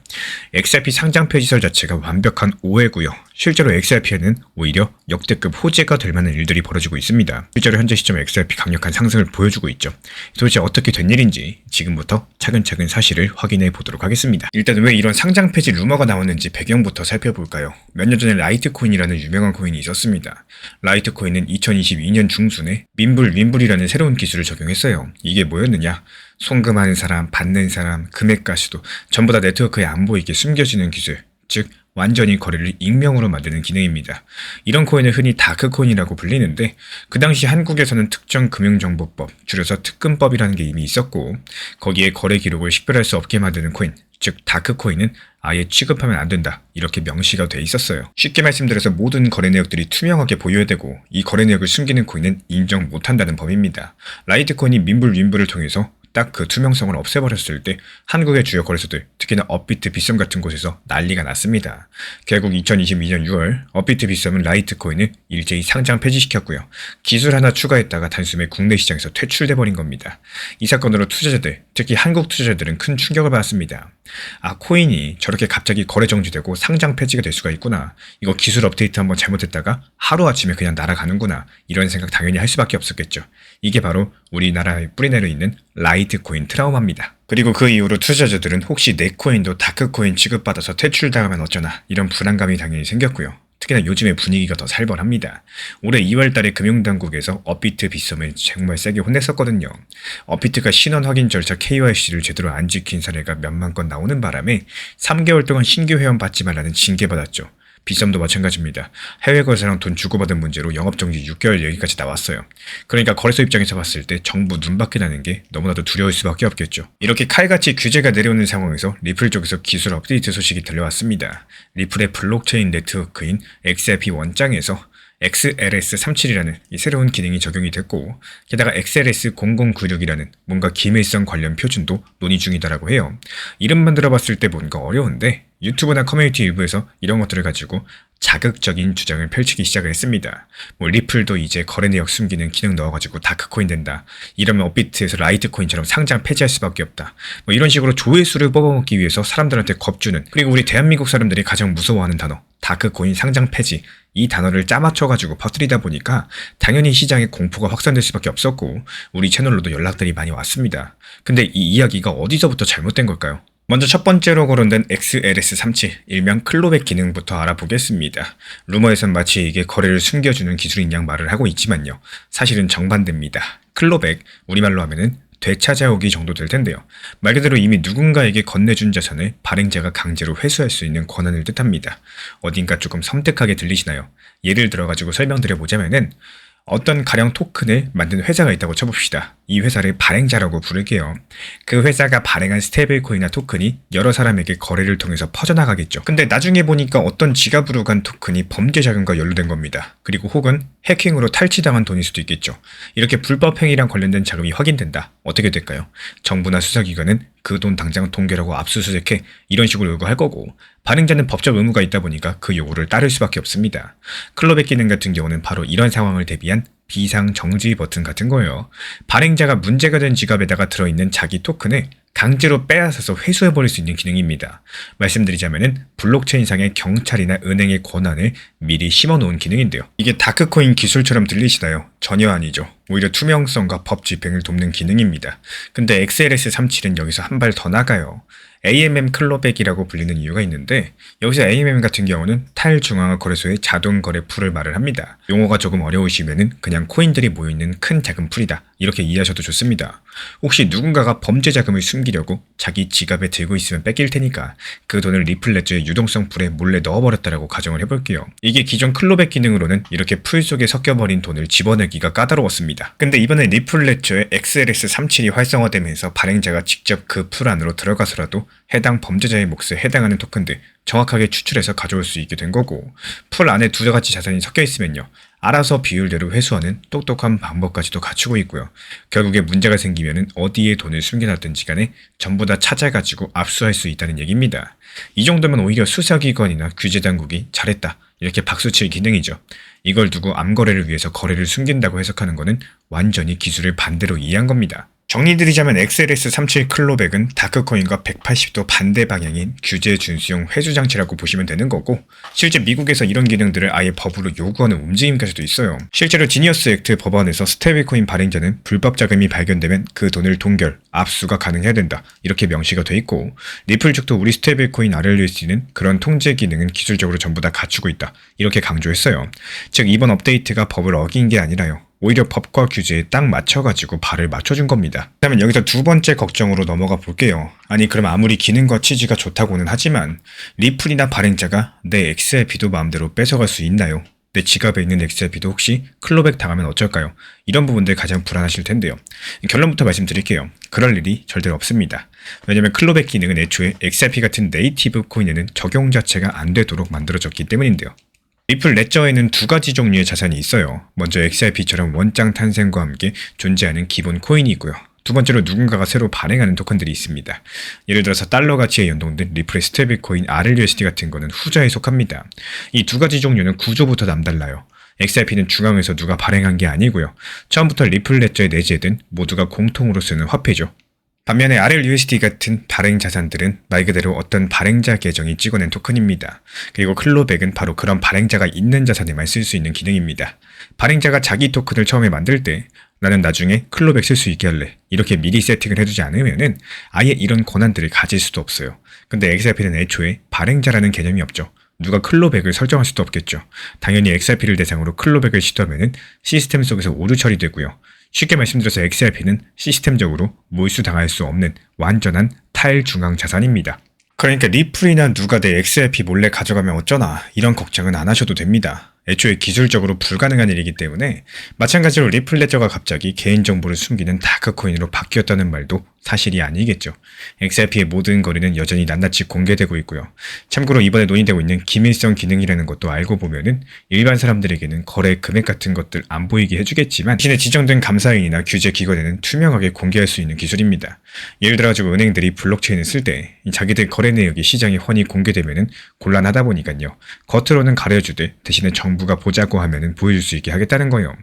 S1: XRP 상장 폐지설 자체가 완벽한 오해고요. 실제로 XRP에는 오히려 역대급 호재가 될 만한 일들이 벌어지고 있습니다. 실제로 현재 시점 XRP 강력한 상승을 보여주고 있죠. 도대체 어떻게 된 일인지 지금부터 차근차근 사실을 확인해 보도록 하겠습니다. 일단 왜 이런 상장 폐지 루머가 나왔는지 배경부터 살펴볼까요? 몇 년 전에 라이트코인이라는 유명한 코인이 있었습니다. 라이트코인은 2022년 중순에 민불이라는 새로운 기술을 적용했어요. 이게 뭐였느냐? 송금하는 사람, 받는 사람, 금액까지도 전부 다 네트워크에 안 보이게 숨겨지는 기술, 즉 완전히 거래를 익명으로 만드는 기능입니다. 이런 코인을 흔히 다크코인이라고 불리는데 그 당시 한국에서는 특정 금융정보법, 줄여서 특금법이라는 게 이미 있었고 거기에 거래 기록을 식별할 수 없게 만드는 코인, 즉 다크코인은 아예 취급하면 안 된다 이렇게 명시가 돼 있었어요. 쉽게 말씀드려서 모든 거래 내역들이 투명하게 보여야 되고 이 거래 내역을 숨기는 코인은 인정 못한다는 법입니다. 라이트코인이 민불을 통해서 딱 그 투명성을 없애버렸을 때 한국의 주요 거래소들, 특히나 업비트 빗썸 같은 곳에서 난리가 났습니다. 결국 2022년 6월 업비트 빗썸은 라이트코인을 일제히 상장 폐지시켰고요. 기술 하나 추가했다가 단숨에 국내 시장에서 퇴출돼버린 겁니다. 이 사건으로 투자자들, 특히 한국 투자자들은 큰 충격을 받았습니다. 아, 코인이 저렇게 갑자기 거래 정지되고 상장 폐지가 될 수가 있구나. 이거 기술 업데이트 한번 잘못했다가 하루아침에 그냥 날아가는구나. 이런 생각 당연히 할 수밖에 없었겠죠. 이게 바로 우리나라에 뿌리내려 있는 라이트코인 트라우마입니다. 그리고 그 이후로 투자자들은 혹시 내 코인도 다크코인 취급받아서 퇴출당하면 어쩌나 이런 불안감이 당연히 생겼고요. 특히나 요즘의 분위기가 더 살벌합니다. 올해 2월달에 금융당국에서 업비트 빗썸을 정말 세게 혼냈었거든요. 업비트가 신원 확인 절차 KYC를 제대로 안 지킨 사례가 몇만 건 나오는 바람에 3개월 동안 신규 회원 받지 말라는 징계받았죠. 빗썸도 마찬가지입니다. 해외 거래사랑 돈 주고받은 문제로 영업정지 6개월 얘기까지 나왔어요. 그러니까 거래소 입장에서 봤을 때 정부 눈밖에 나는 게 너무나도 두려울 수밖에 없겠죠. 이렇게 칼같이 규제가 내려오는 상황에서 리플 쪽에서 기술 업데이트 소식이 들려왔습니다. 리플의 블록체인 네트워크인 XRP 원장에서 XLS37이라는 이 새로운 기능이 적용이 됐고, 게다가 XLS0096이라는 뭔가 기밀성 관련 표준도 논의 중이다라고 해요. 이름만 들어봤을 때 뭔가 어려운데 유튜브나 커뮤니티 일부에서 이런 것들을 가지고 자극적인 주장을 펼치기 시작을 했습니다. 리플도 이제 거래 내역 숨기는 기능 넣어가지고 다크코인 된다. 이러면 업비트에서 라이트코인처럼 상장 폐지할 수밖에 없다. 이런 식으로 조회수를 뽑아먹기 위해서 사람들한테 겁주는, 그리고 우리 대한민국 사람들이 가장 무서워하는 단어 다크코인 상장 폐지, 이 단어를 짜맞춰가지고 퍼뜨리다 보니까 당연히 시장에 공포가 확산될 수밖에 없었고, 우리 채널로도 연락들이 많이 왔습니다. 근데 이 이야기가 어디서부터 잘못된 걸까요? 먼저 첫 번째로 거론된 XLS37, 일명 클로백 기능부터 알아보겠습니다. 루머에선 마치 이게 거래를 숨겨주는 기술인 양 말을 하고 있지만요. 사실은 정반대입니다. 클로백, 우리말로 하면은 되찾아오기 정도 될 텐데요. 말 그대로 이미 누군가에게 건네준 자산을 발행자가 강제로 회수할 수 있는 권한을 뜻합니다. 어딘가 조금 섬뜩하게 들리시나요? 예를 들어가지고 설명드려보자면은 어떤 가령 토큰을 만든 회사가 있다고 쳐봅시다. 이 회사를 발행자라고 부를게요. 그 회사가 발행한 스테이블코인이나 토큰이 여러 사람에게 거래를 통해서 퍼져나가겠죠. 근데 나중에 보니까 어떤 지갑으로 간 토큰이 범죄 자금과 연루된 겁니다. 그리고 혹은 해킹으로 탈취당한 돈일 수도 있겠죠. 이렇게 불법 행위랑 관련된 자금이 확인된다. 어떻게 될까요? 정부나 수사기관은 그 돈 당장 동결하고 압수수색해, 이런 식으로 요구할 거고, 발행자는 법적 의무가 있다 보니까 그 요구를 따를 수밖에 없습니다. 클로백 기능 같은 경우는 바로 이런 상황을 대비한 비상 정지 버튼 같은 거예요. 발행자가 문제가 된 지갑에다가 들어있는 자기 토큰을 강제로 빼앗아서 회수해버릴 수 있는 기능입니다. 말씀드리자면은 블록체인상의 경찰이나 은행의 권한을 미리 심어놓은 기능인데요. 이게 다크코인 기술처럼 들리시나요? 전혀 아니죠. 오히려 투명성과 법 집행을 돕는 기능입니다. 근데 XLS37은 여기서 한 발 더 나가요. AMM 클로백이라고 불리는 이유가 있는데, 여기서 AMM 같은 경우는 탈중앙화 거래소의 자동 거래 풀을 말을 합니다. 용어가 조금 어려우시면은 그냥 코인들이 모여있는 큰 작은 풀이다, 이렇게 이해하셔도 좋습니다. 혹시 누군가가 범죄 자금을 숨기려고 자기 지갑에 들고 있으면 뺏길 테니까 그 돈을 리플 레저의 유동성 풀에 몰래 넣어버렸다라고 가정을 해볼게요. 이게 기존 클로백 기능으로는 이렇게 풀 속에 섞여버린 돈을 집어내기가 까다로웠습니다. 근데 이번에 리플 레저의 XLS37이 활성화되면서 발행자가 직접 그 풀 안으로 들어가서라도 해당 범죄자의 몫에 해당하는 토큰들 정확하게 추출해서 가져올 수 있게 된 거고, 풀 안에 두 가지 자산이 섞여 있으면요, 알아서 비율대로 회수하는 똑똑한 방법까지도 갖추고 있고요. 결국에 문제가 생기면은 어디에 돈을 숨겨놨든지 간에 전부 다 찾아가지고 압수할 수 있다는 얘기입니다. 이 정도면 오히려 수사기관이나 규제당국이 잘했다, 이렇게 박수칠 기능이죠. 이걸 두고 암거래를 위해서 거래를 숨긴다고 해석하는 거는 완전히 기술을 반대로 이해한 겁니다. 정리드리자면 XLS37 클로백은 다크코인과 180도 반대 방향인 규제 준수용 회수 장치라고 보시면 되는 거고, 실제 미국에서 이런 기능들을 아예 법으로 요구하는 움직임까지도 있어요. 실제로 지니어스 액트 법안에서 스테이블코인 발행자는 불법 자금이 발견되면 그 돈을 동결, 압수가 가능해야 된다, 이렇게 명시가 돼 있고, 리플 측도 우리 스테이블코인 RLUSD는 그런 통제 기능은 기술적으로 전부 다 갖추고 있다, 이렇게 강조했어요. 즉 이번 업데이트가 법을 어긴 게 아니라요, 오히려 법과 규제에 딱 맞춰가지고 발을 맞춰준 겁니다. 그렇다면 여기서 두 번째 걱정으로 넘어가 볼게요. 아니 그럼 아무리 기능과 취지가 좋다고는 하지만 리플이나 발행자가 내 XRP도 마음대로 뺏어갈 수 있나요? 내 지갑에 있는 XRP도 혹시 클로백 당하면 어쩔까요? 이런 부분들 가장 불안하실 텐데요. 결론부터 말씀드릴게요. 그럴 일이 절대로 없습니다. 왜냐면 클로백 기능은 애초에 XRP 같은 네이티브 코인에는 적용 자체가 안 되도록 만들어졌기 때문인데요. 리플 레저에는 두 가지 종류의 자산이 있어요. 먼저 XRP처럼 원장 탄생과 함께 존재하는 기본 코인이 있고요. 두 번째로 누군가가 새로 발행하는 토큰들이 있습니다. 예를 들어서 달러 가치에 연동된 리플의 스테이블코인 RLUSD 같은 거는 후자에 속합니다. 이 두 가지 종류는 구조부터 남달라요. XRP는 중앙에서 누가 발행한 게 아니고요. 처음부터 리플 레저에 내재된 모두가 공통으로 쓰는 화폐죠. 반면에 RLUSD 같은 발행 자산들은 말 그대로 어떤 발행자 계정이 찍어낸 토큰입니다. 그리고 클로백은 바로 그런 발행자가 있는 자산에만 쓸 수 있는 기능입니다. 발행자가 자기 토큰을 처음에 만들 때 나는 나중에 클로백 쓸 수 있게 할래, 이렇게 미리 세팅을 해두지 않으면은 아예 이런 권한들을 가질 수도 없어요. 근데 XRP는 애초에 발행자라는 개념이 없죠. 누가 클로백을 설정할 수도 없겠죠. 당연히 XRP를 대상으로 클로백을 시도하면 시스템 속에서 오류 처리되고요. 쉽게 말씀드려서 XRP는 시스템적으로 몰수당할 수 없는 완전한 탈중앙 자산입니다. 그러니까 리플이나 누가 내 XRP 몰래 가져가면 어쩌나 이런 걱정은 안 하셔도 됩니다. 애초에 기술적으로 불가능한 일이기 때문에 마찬가지로 리플 레저가 갑자기 개인정보를 숨기는 다크코인으로 바뀌었다는 말도 사실이 아니겠죠. XRP의 모든 거래는 여전히 낱낱이 공개되고 있고요. 참고로 이번에 논의되고 있는 기밀성 기능이라는 것도 알고 보면은 일반 사람들에게는 거래 금액 같은 것들 안 보이게 해주겠지만 대신에 지정된 감사인이나 규제 기관에는 투명하게 공개할 수 있는 기술입니다. 예를 들어가지고 은행들이 블록체인을 쓸 때 자기들 거래 내역이 시장에 훤히 공개되면은 곤란하다 보니까요. 겉으로는 가려주되 대신에 정부가 보자고 하면은 보여줄 수 있게 하겠다는 거예요.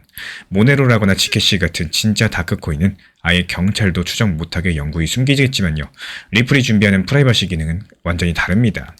S1: 모네로라거나 지캐시 같은 진짜 다크코인은 아예 경찰도 추적 못하게 영구히 숨기겠지만요. 리플이 준비하는 프라이버시 기능은 완전히 다릅니다.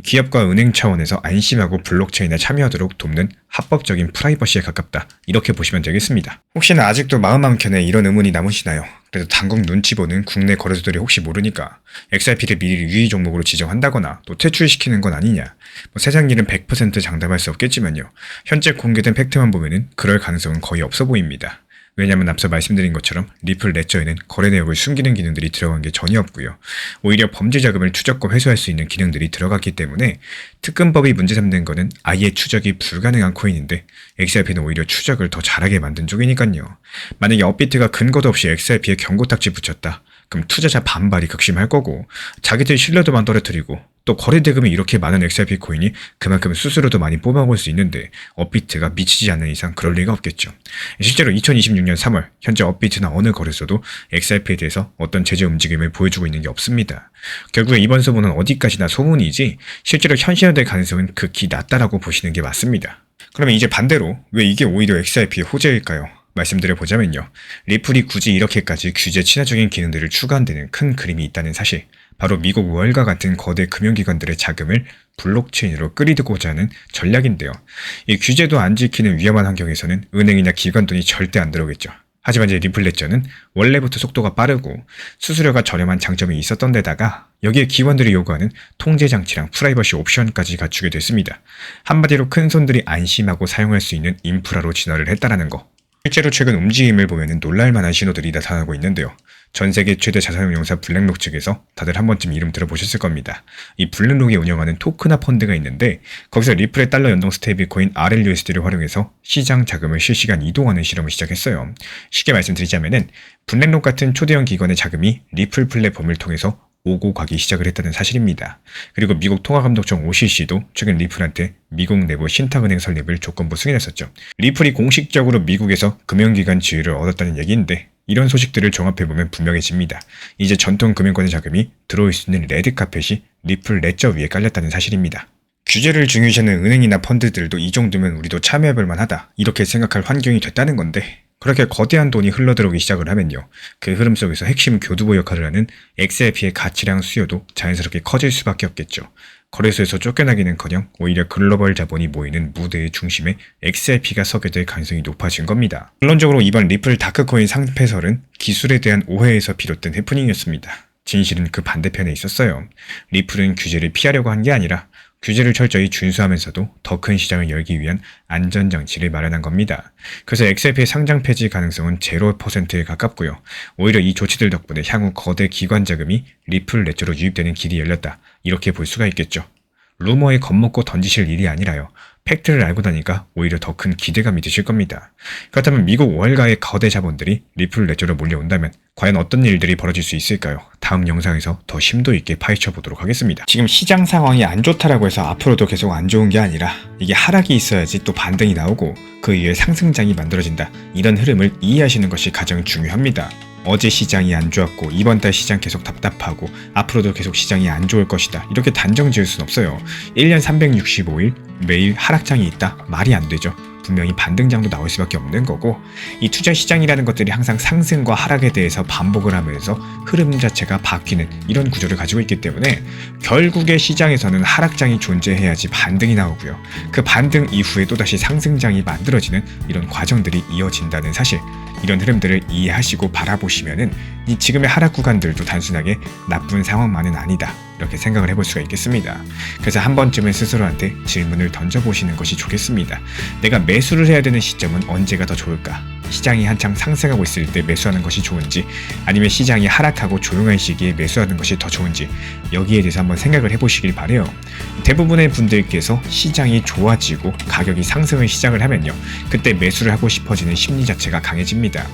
S1: 기업과 은행 차원에서 안심하고 블록체인에 참여하도록 돕는 합법적인 프라이버시에 가깝다. 이렇게 보시면 되겠습니다. 혹시나 아직도 마음 한켠에 이런 의문이 남으시나요? 그래도 당국 눈치 보는 국내 거래소들이 혹시 모르니까 XRP를 미리 유의 종목으로 지정한다거나 또 퇴출시키는 건 아니냐. 세상 일은 100% 장담할 수 없겠지만요. 현재 공개된 팩트만 보면은 그럴 가능성은 거의 없어 보입니다. 왜냐하면 앞서 말씀드린 것처럼 리플 레저에는 거래 내역을 숨기는 기능들이 들어간 게 전혀 없고요. 오히려 범죄 자금을 추적과 회수할 수 있는 기능들이 들어갔기 때문에 특근법이 문제 삼는 거는 아예 추적이 불가능한 코인인데 XRP는 오히려 추적을 더 잘하게 만든 쪽이니까요. 만약에 업비트가 근거도 없이 XRP에 경고딱지 붙였다. 그럼 투자자 반발이 극심할 거고 자기들 신뢰도만 떨어뜨리고 또 거래 대금이 이렇게 많은 XRP 코인이 그만큼 수수료도 많이 뽑아먹을 수 있는데 업비트가 미치지 않는 이상 그럴 리가 없겠죠. 실제로 2026년 3월 현재 업비트나 어느 거래소도 XRP에 대해서 어떤 제재 움직임을 보여주고 있는 게 없습니다. 결국에 이번 소문은 어디까지나 소문이지 실제로 현실화될 가능성은 극히 낮다라고 보시는 게 맞습니다. 그러면 이제 반대로 왜 이게 오히려 XRP의 호재일까요? 말씀드려보자면요. 리플이 굳이 이렇게까지 규제 친화적인 기능들을 추가한 데는 큰 그림이 있다는 사실. 바로 미국 월가 같은 거대 금융기관들의 자금을 블록체인으로 끌이두고자 하는 전략인데요. 이 규제도 안 지키는 위험한 환경에서는 은행이나 기관 돈이 절대 안 들어오겠죠. 하지만 이제 리플 레저는 원래부터 속도가 빠르고 수수료가 저렴한 장점이 있었던 데다가 여기에 기관들이 요구하는 통제 장치랑 프라이버시 옵션까지 갖추게 됐습니다. 한마디로 큰 손들이 안심하고 사용할 수 있는 인프라로 진화를 했다라는 거. 실제로 최근 움직임을 보면 놀랄만한 신호들이 나타나고 있는데요. 전 세계 최대 자산운용사 블랙록 측에서 다들 한 번쯤 이름 들어보셨을 겁니다. 이 블랙록이 운영하는 토크나 펀드가 있는데 거기서 리플의 달러 연동 스테이블코인 RLUSD를 활용해서 시장 자금을 실시간 이동하는 실험을 시작했어요. 쉽게 말씀드리자면은 블랙록 같은 초대형 기관의 자금이 리플 플랫폼을 통해서 오고 가기 시작을 했다는 사실입니다. 그리고 미국 통화감독청 OCC도 최근 리플한테 미국 내부 신탁은행 설립을 조건부 승인했었죠. 리플이 공식적으로 미국에서 금융기관 지위를 얻었다는 얘기인데 이런 소식들을 종합해보면 분명해집니다. 이제 전통 금융권의 자금이 들어올 수 있는 레드카펫이 리플 레저 위에 깔렸다는 사실입니다. 규제를 중요시하는 은행이나 펀드들도 이 정도면 우리도 참여해볼 만하다 이렇게 생각할 환경이 됐다는 건데 그렇게 거대한 돈이 흘러들어오기 시작을 하면요. 그 흐름 속에서 핵심 교두보 역할을 하는 XRP의 가치랑 수요도 자연스럽게 커질 수밖에 없겠죠. 거래소에서 쫓겨나기는커녕 오히려 글로벌 자본이 모이는 무대의 중심에 XRP가 서게 될 가능성이 높아진 겁니다. 결론적으로 이번 리플 다크코인 상패설은 기술에 대한 오해에서 비롯된 해프닝이었습니다. 진실은 그 반대편에 있었어요. 리플은 규제를 피하려고 한 게 아니라 규제를 철저히 준수하면서도 더 큰 시장을 열기 위한 안전장치를 마련한 겁니다. 그래서 XRP의 상장 폐지 가능성은 0%에 가깝고요. 오히려 이 조치들 덕분에 향후 거대 기관 자금이 리플 레저로 유입되는 길이 열렸다. 이렇게 볼 수가 있겠죠. 루머에 겁먹고 던지실 일이 아니라요. 팩트를 알고 나니까 오히려 더 큰 기대감이 드실 겁니다. 그렇다면 미국 월가의 거대 자본들이 리플 레저로 몰려온다면 과연 어떤 일들이 벌어질 수 있을까요? 다음 영상에서 더 심도 있게 파헤쳐 보도록 하겠습니다. 지금 시장 상황이 안 좋다라고 해서 앞으로도 계속 안 좋은 게 아니라 이게 하락이 있어야지 또 반등이 나오고 그 이후에 상승장이 만들어진다. 이런 흐름을 이해하시는 것이 가장 중요합니다. 어제 시장이 안 좋았고 이번 달 시장 계속 답답하고 앞으로도 계속 시장이 안 좋을 것이다. 이렇게 단정 지을 순 없어요. 1년 365일 매일 하락장이 있다? 말이 안 되죠. 분명히 반등장도 나올 수밖에 없는 거고 이 투자 시장이라는 것들이 항상 상승과 하락에 대해서 반복을 하면서 흐름 자체가 바뀌는 이런 구조를 가지고 있기 때문에 결국에 시장에서는 하락장이 존재해야지 반등이 나오고요. 그 반등 이후에 또다시 상승장이 만들어지는 이런 과정들이 이어진다는 사실 이런 흐름들을 이해하시고 바라보시면은 이 지금의 하락 구간들도 단순하게 나쁜 상황만은 아니다 이렇게 생각을 해볼 수가 있겠습니다. 그래서 한 번쯤은 스스로한테 질문을 던져보시는 것이 좋겠습니다. 내가 매수를 해야 되는 시점은 언제가 더 좋을까? 시장이 한창 상승하고 있을 때 매수하는 것이 좋은지, 아니면 시장이 하락하고 조용한 시기에 매수하는 것이 더 좋은지, 여기에 대해서 한번 생각을 해보시길 바래요. 대부분의 분들께서 시장이 좋아지고 가격이 상승을 시작을 하면요, 그때 매수를 하고 싶어지는 심리 자체가 강해집니다.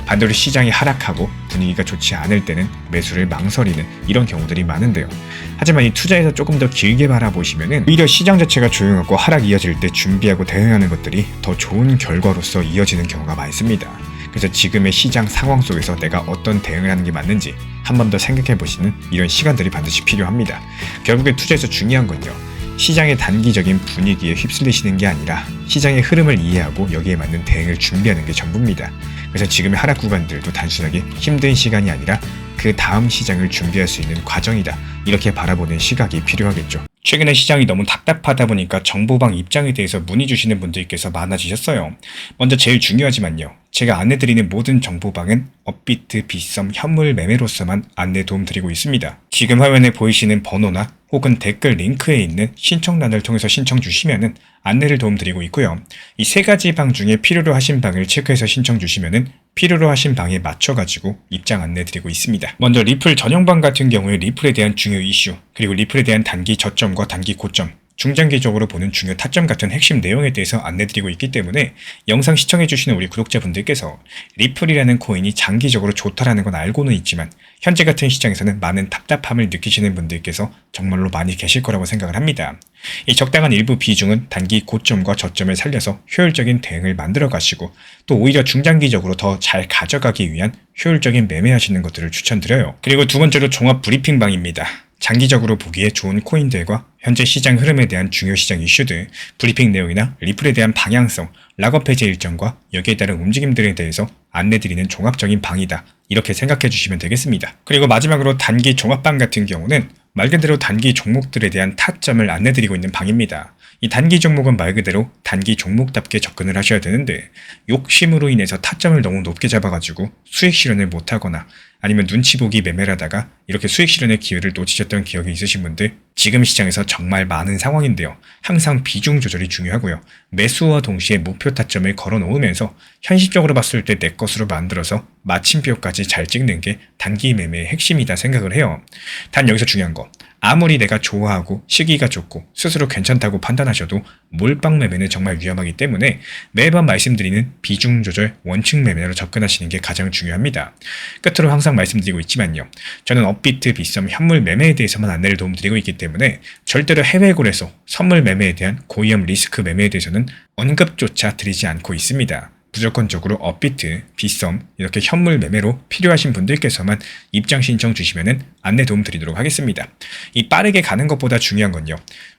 S1: 반대로 시장이 하락하고 분위기가 좋지 않을 때는 매수를 망설이는 이런 경우들이 많은데요. 하지만 이 투자에서 조금 더 길게 바라보시면은 오히려 시장 자체가 조용하고 하락이 이어질 때 준비하고 대응하는 것들이 더 좋은 결과로서 이어지는 경우가 많습니다. 그래서 지금의 시장 상황 속에서 내가 어떤 대응을 하는 게 맞는지 한 번 더 생각해 보시는 이런 시간들이 반드시 필요합니다. 결국에 투자에서 중요한 건요, 시장의 단기적인 분위기에 휩쓸리시는 게 아니라 시장의 흐름을 이해하고 여기에 맞는 대응을 준비하는 게 전부입니다. 그래서 지금의 하락 구간들도 단순하게 힘든 시간이 아니라 그 다음 시장을 준비할 수 있는 과정이다, 이렇게 바라보는 시각이 필요하겠죠. 최근에 시장이 너무 답답하다 보니까 정보방 입장에 대해서 문의 주시는 분들께서 많아지셨어요. 먼저 제일 중요하지만요, 제가 안내드리는 모든 정보방은 업비트, 빗썸, 현물 매매로서만 안내 도움 드리고 있습니다. 지금 화면에 보이시는 번호나 혹은 댓글 링크에 있는 신청란을 통해서 신청 주시면은 안내를 도움 드리고 있고요. 이 세 가지 방 중에 필요로 하신 방을 체크해서 신청 주시면은 필요로 하신 방에 맞춰가지고 입장 안내 드리고 있습니다. 먼저 리플 전용방 같은 경우에 리플에 대한 중요 이슈, 그리고 리플에 대한 단기 저점과 단기 고점, 중장기적으로 보는 중요 타점 같은 핵심 내용에 대해서 안내드리고 있기 때문에 영상 시청해주시는 우리 구독자분들께서 리플이라는 코인이 장기적으로 좋다라는 건 알고는 있지만 현재 같은 시장에서는 많은 답답함을 느끼시는 분들께서 정말로 많이 계실 거라고 생각을 합니다. 이 적당한 일부 비중은 단기 고점과 저점을 살려서 효율적인 대응을 만들어 가시고 또 오히려 중장기적으로 더 잘 가져가기 위한 효율적인 매매하시는 것들을 추천드려요. 그리고 두 번째로 종합 브리핑방입니다. 장기적으로 보기에 좋은 코인들과 현재 시장 흐름에 대한 중요 시장 이슈들, 브리핑 내용이나 리플에 대한 방향성, 락업 해제 일정과 여기에 따른 움직임들에 대해서 안내드리는 종합적인 방이다, 이렇게 생각해 주시면 되겠습니다. 그리고 마지막으로 단기 종합방 같은 경우는 말 그대로 단기 종목들에 대한 타점을 안내드리고 있는 방입니다. 이 단기 종목은 말 그대로 단기 종목답게 접근을 하셔야 되는데 욕심으로 인해서 타점을 너무 높게 잡아가지고 수익 실현을 못하거나 아니면 눈치 보기 매매를 하다가 이렇게 수익 실현의 기회를 놓치셨던 기억이 있으신 분들, 지금 시장에서 정말 많은 상황인데요. 항상 비중 조절이 중요하고요. 매수와 동시에 목표 타점을 걸어 놓으면서 현실적으로 봤을 때 내 것으로 만들어서 마침표까지 잘 찍는 게 단기 매매의 핵심이다 생각을 해요. 단 여기서 중요한 거, 아무리 내가 좋아하고 시기가 좋고 스스로 괜찮다고 판단하셔도 몰빵 매매는 정말 위험하기 때문에 매번 말씀드리는 비중 조절 원칙 매매로 접근하시는 게 가장 중요합니다. 끝으로 항상 말씀드리고 있지만요, 저는 업비트, 빗썸, 현물 매매에 대해서만 안내를 도움드리고 있기 때문에 절대로 해외고래소, 선물 매매에 대한 고위험 리스크 매매에 대해서는 언급조차 드리지 않고 있습니다. 무조건적으로 업비트, 빗썸, 이렇게 현물 매매로 필요하신 분들께서만 입장 신청 주시면은 안내 도움 드리도록 하겠습니다. 이 빠르게 가는 것보다 중요한 건요,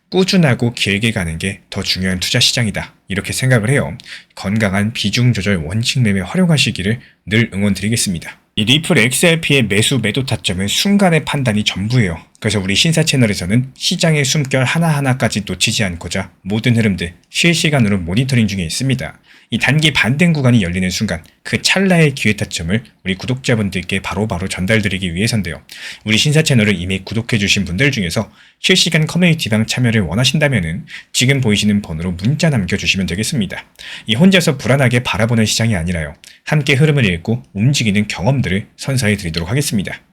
S1: 꾸준하고 길게 가는 게 더 중요한 투자 시장이다, 이렇게 생각을 해요. 건강한 비중 조절 원칙 매매 활용하시기를 늘 응원드리겠습니다. 이 리플 XRP의 매수 매도 타점은 순간의 판단이 전부예요. 그래서 우리 신사 채널에서는 시장의 숨결 하나하나까지 놓치지 않고자 모든 흐름들 실시간으로 모니터링 중에 있습니다. 이 단기 반등 구간이 열리는 순간 그 찰나의 기회 타점을 우리 구독자분들께 바로바로 전달드리기 위해서인데요. 우리 신사 채널을 이미 구독해주신 분들 중에서 실시간 커뮤니티방 참여를 원하신다면 지금 보이시는 번호로 문자 남겨주시면 되겠습니다. 이 혼자서 불안하게 바라보는 시장이 아니라요, 함께 흐름을 읽고 움직이는 경험들을 선사해 드리도록 하겠습니다.